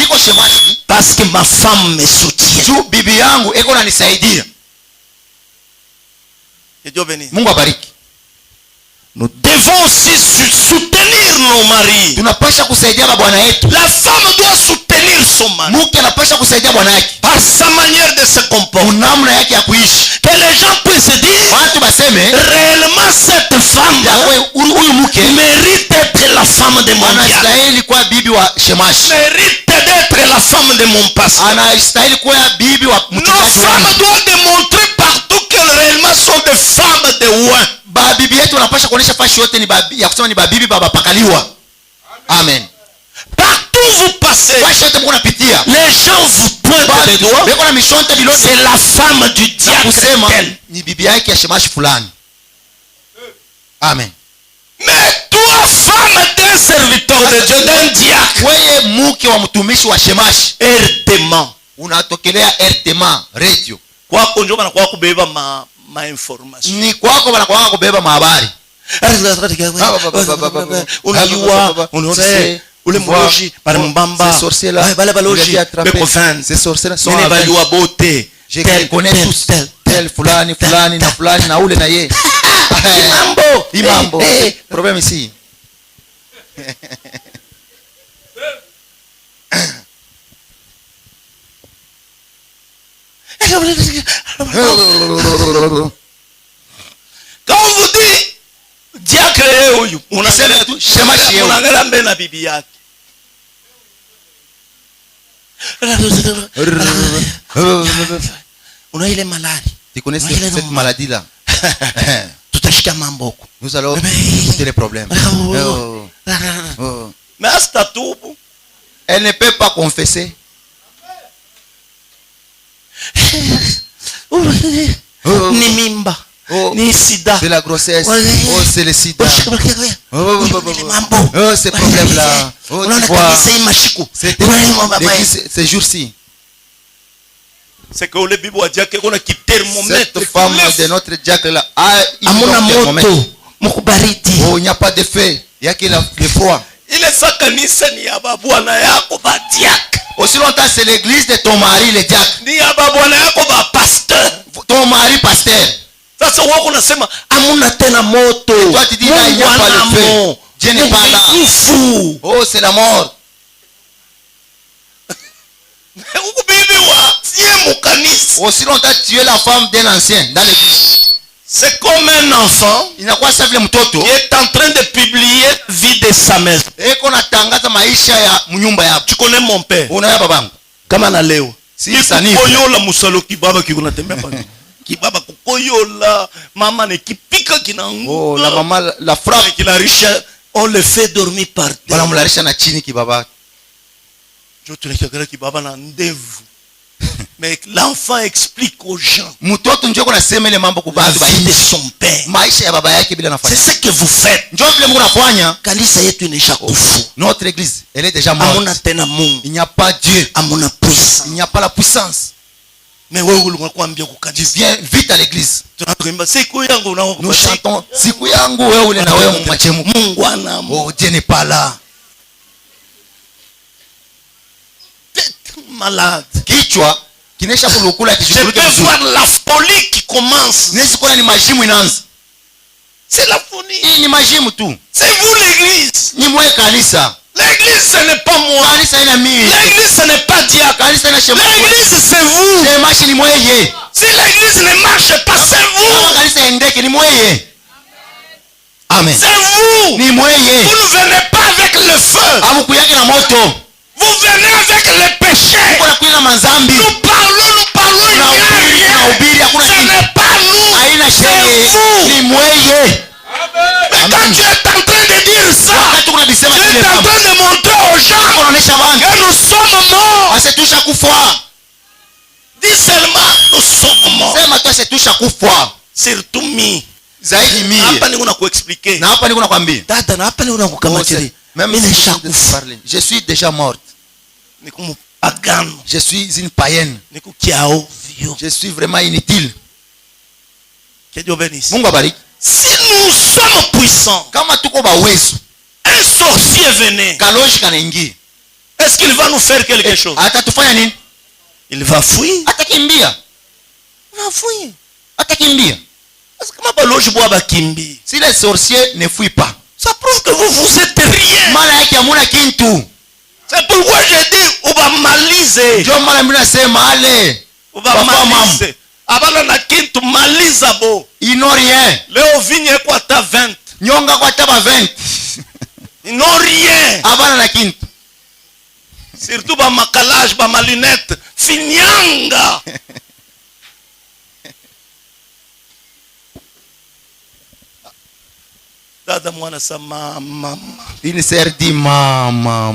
parce que ma femme me soutient. Que Dieu bénisse. nous devons aussi soutenir nos maris. Tunapasha kusaidia bwana yetu. La femme doit soutenir son mari. Mke anapasha kusaidia bwana yake par sa manière de se comporter. Namna yake ya kuishi. Que les gens puissent se dire, watu baseme réellement cette femme huyu mke mérite d'être la femme de mon diable. Anastahili kuwa bibi wa shemashi. Mérite d'être la femme de mon pasteur. Anastahili kuwa bibi wa mchungaji wangu. Nos femmes doivent démontrer partout qu'elles réellement sont des femmes de oint. Bibi yetu wanapasha kuonesha fashi yote ni babi ya kusema ni babibi baba pakaliwa. Amen. Partout vous passez, fashi yote mko napitia, les gens vous pointent les doigts. Beko na mishonte bilote. C'est la femme du diable. Kusema ni bibi yake ya shemashi fulani. Amen. Mais toi femme d'un serviteur de Dieu, d'un diacre, wewe mke wa mtumishi wa shemashi, RTMA unatokelea RTMA radio. Kwako ndio bana kwa kubeba ma information. Ni kwako bana kwa kubeba mahabari. Unajua unaona ule mloji pale mbamba wale baloji beko fans ces sorciers sont avec baliwa beauté je connais tous tel fulani fulani na fulani na ule na ye imambo problème ici. Quand on vous dit diacre huyu unasema tu shemashi unaangalia mbele na bibi yake. Una ile malari. Tu connais cette maladie là? Tutashika mambo huko. Nous allons écouter les problèmes. Mais hasta tubu. Elle ne peut pas confesser. Ni mimba. Ni sida. C'est la grossesse. Oh, c'est le sida. Ces problèmes là. Ces jours-ci. C'est que le Bible a dit qu'on a quitté le thermomètre. Cette femme de notre diacre là il n'y a pas de feu. Il y a que le froid. Aussi longtemps c'est l'église de ton mari le diacre. Ton mari pasteur. Sasa wako nasema amuna tena moto. Toi tu dis là il n'y a pas le feu. Dieu n'est pas là. Oh c'est la mort. Aussi longtemps tu es la femme d'un ancien dans l'église. C'est comme un enfant qui est en train de publier vie de sa maison. Tu connais mon père. Kama na leo. Kukoyola musalo kibaba kikunatemea pa. Kibaba kukoyola mama ne kipika kinangu. Oh la maman la frappe kilarisha on le fait dormir par terre. Bala mularisha na chini kibaba. Je te le kibaba na ndevu. Mais l'enfant explique aux gens mtoto njoo kunasema ile mambo kubaadhi ba de son père. Maisha ya baba yake bila nafanya. C'est ce que vous faites. Njoo vile Mungu anafanya. Kanisa yetu inaisha kufu. Notre église, elle est déjà morte. Amuna tena Mungu. Il n'y a pas Dieu. Amuna puissance. Il n'y a pas la puissance. Mais wewe unakuambia kukanisa. Viens vite à l'église. Tunakuimba siku yangu na nous chantons siku yangu wewe ule na wewe mwachemu. Mungu ana. Oh Dieu n'est pas là. Malade. Kichwa kinesha kulukula kijukuluke vizuri. Je peux voir la folie qui commence. Nesi kuna ni majimu inaanza. C'est la folie. Hii ni majimu tu. C'est vous l'église. Ni mwe kanisa. L'église ce n'est pas moi. Kanisa ina mimi. L'église ce n'est pas diacre. Kanisa ina shema. L'église c'est vous. Shemashi ni mweye. Si l'église ne marche pas c'est vous. Kanisa endeke ni mweye. Amen. C'est vous. Ni mweye. Vous ne venez pas avec le feu. Amukuyake na moto. Vous venez avec les péchés. Nous parlons. Ce n'est pas nous. C'est vous. Mais quand tu es en train de dire ça, tu es en train de montrer aux gens que nous sommes morts. Dis seulement nous sommes morts. Surtout mi. Hapa niko nakuexpliquer. Na hapa niko nakwambia. Dada na hapa niko nakukamatilia. Je suis déjà morte. Je suis une païenne. Je suis vraiment inutile. Mungu abariki. Si nous sommes puissants, kama tuko bawezo, un sorcier venait. Kaloji kanaingia. Est-ce qu'il va nous faire quelque chose? Atatufanya nini? Il va fuir. Atakimbia. Va fuir. Atakimbia. Si les sorciers ne fuient pas, ça prouve que vous êtes rien. C'est pourquoi je dis, on va maliser. Abana na kintu maliza bo. Ils n'ont rien. Leo vigne kwa ta 20. Nyonga kwa taba 20. Ils n'ont rien. Abana na kintu. Surtout ba makalage, ba malunette. Finyanga. Dada mwana sa mama. Une sœur dit mama.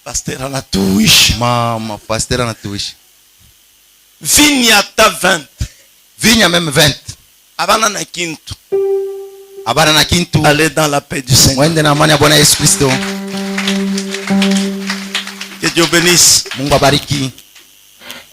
Pasteur anatuishi. Mama, pasteur anatuishi. Vigne ta 20. Vigne même 20. Abana na kintu. Abana na kintu. Allez dans la paix du Seigneur. Mwende na amani ya Bwana Yesu Kristo. Que Dieu bénisse. Mungu abariki.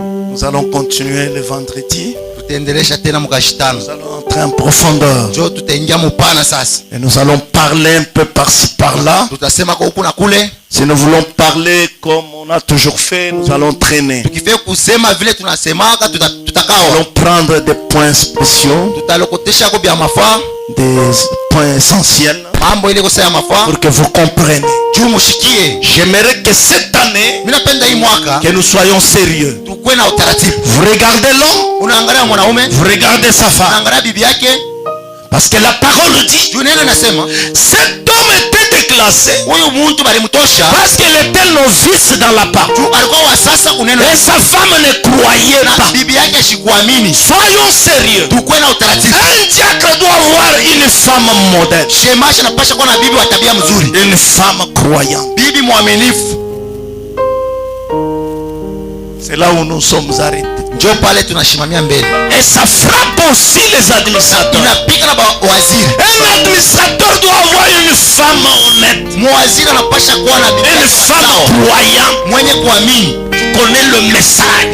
Nous allons continuer le vendredi. Tutaendelesha tena mukashitano. Nous allons entrer en profondeur. Jo tutaingia mupana sasa. Et nous allons parler un peu par-ci par-là. Tutasema kwa huku na kule. Si nous voulons parler comme on a toujours fait, nous allons traîner. Tukifia kusema vile tunasemaka tutakao. Nous allons prendre des points spéciaux. Tutalokotesha ko bya mafaa. Des points essentiels. Mambo ile kosa ya mafaa. Pour que vous compreniez. Juu mushikie. J'aimerais que cette année, minapenda hii mwaka, que nous soyons sérieux. Tukue na utaratibu. Vous regardez l'homme. Unaangalia mwanaume. Vous regardez sa femme. Unaangalia bibi yake. Parce que la parole dit, cet homme était déclassé parce qu'elle était novice dans la parole. Et sa femme ne croyait pas. Soyons sérieux. Un diacre doit avoir une femme modèle. Une femme croyante. C'est là où nous sommes arrêtés. Et ça frappe aussi les administrateurs. Un administrateur doit avoir une femme honnête. Une femme croyante. Qui connaît le message.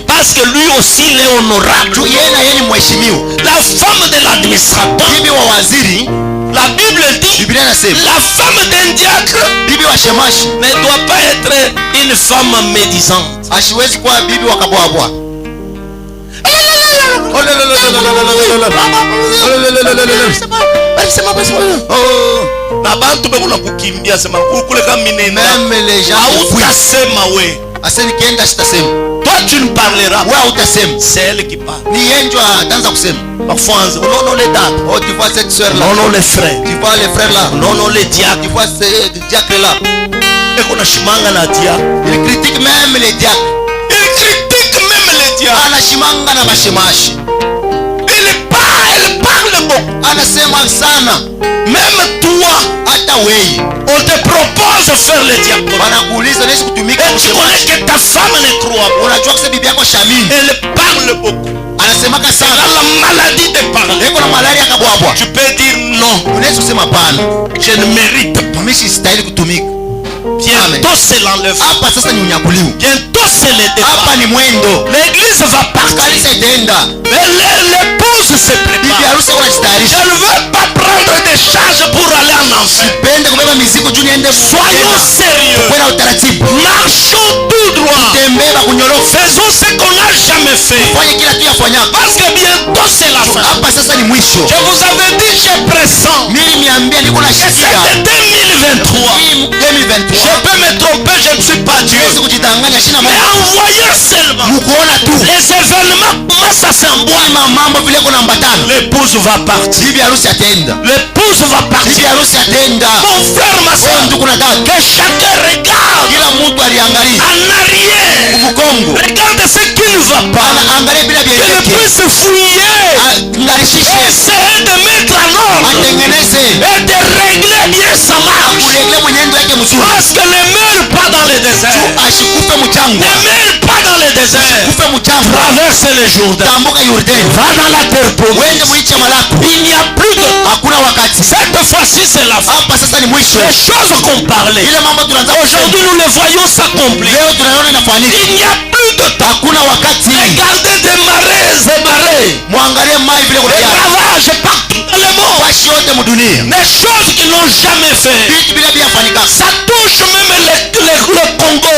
Parce que lui aussi il est honorable. La femme de l'administrateur, la Bible dit, la femme d'un diacre ne doit pas être une femme médisante. Toi tu ne parleras. C'est elle qui parle. Parfois non les dates. Tu vois cette soeur là. Non les frères. Tu vois les frères là. Non les diacres. Tu vois ces diacres là. Il critique même les diacres. Elle parle beaucoup. Même toi, on te propose de faire le diable. Et tu connais que ta femme ne croit pas. Elle parle beaucoup. Elle a la maladie de parler. Tu peux dire non. Je ne mérite pas. Bientôt c'est l'enlèvement. Bientôt c'est le départ. L'église va partir. L'épouse se prépare. Elle ne veut pas prendre des charges pour aller en enfer. Soyons sérieux. Marchons tout droit. Faisons ce qu'on n'a jamais fait. Parce que bientôt c'est la fin. Je vous avais dit, je pressens que c'était 2023. Je peux me tromper, je ne suis pas Dieu. Mais en voyant seulement les événements commencent à s'emboîter. L'épouse va partir. L'épouse va partir. Mon frère, ma soeur, que chacun regarde en arrière. Regarde ce qui ne va pas. Qu'il puisse fouiller. Essayer de mettre en ordre. Et de régler bien sa marche. Parce que ne meurt pas dans le désert. Ne meurt pas dans le désert. Traverse le Jourdain. Va dans la terre promise. Il n'y a plus de cette fois-ci c'est la fin. Les choses qu'on parlait, aujourd'hui nous les voyons s'accomplir. Il n'y a plus de temps. Regardez des marais et marais. Des ravages partout dans le monde. Des choses qu'ils n'ont jamais fait. Ça touche même le Congo.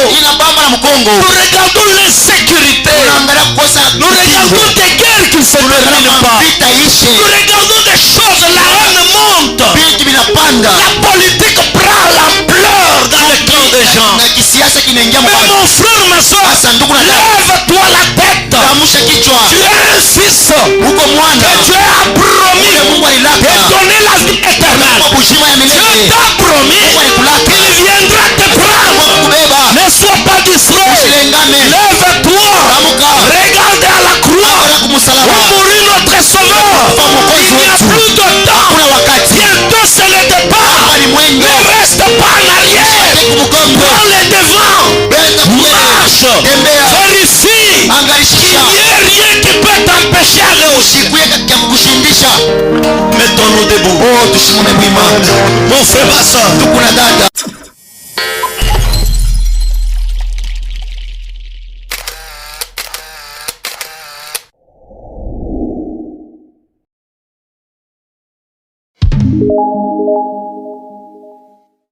Nous regardons l'insécurité. Nous regardons des guerres qui ne se termine pas. vita ishe. Nous regardons des choses, la haine monte. Vitu vinapanda. La politique prend l'ampleur dans le cœur des gens. Na kisiasa kinaingia Mais mbali. mon frère, ma soeur, Sasa ndugu na dada, lève-toi la tête. amsha kichwa. Tu es un fils. Uko mwana. Et Dieu a promis Ule Mungu alilaka. de donner la vie éternelle. Kwa uzima ya Dieu milele. t'a promis Mungu alikulaka. qu'il viendra te prendre. Kubeba. Ne sois pas distrait. Usilengame. Lève-toi. Amuka. Regarde à la croix. Angalia kumsalaba. Où mourit notre sauveur. Il n'y a plus de temps. Kuna wakati. Bientôt c'est le départ. Hapa ni mwendo. Ne reste pas en arrière. Kumkongo. Prends les devants. Benda kule. Marche. Tembea. Vérifie. Il Angalishisha. n'y a rien qui peut t'empêcher à réussir. Usikuye katika kukushindisha. Mettons-nous debout. Oh, tusimame wima. Mon frère, ma soeur. Tuko na dada.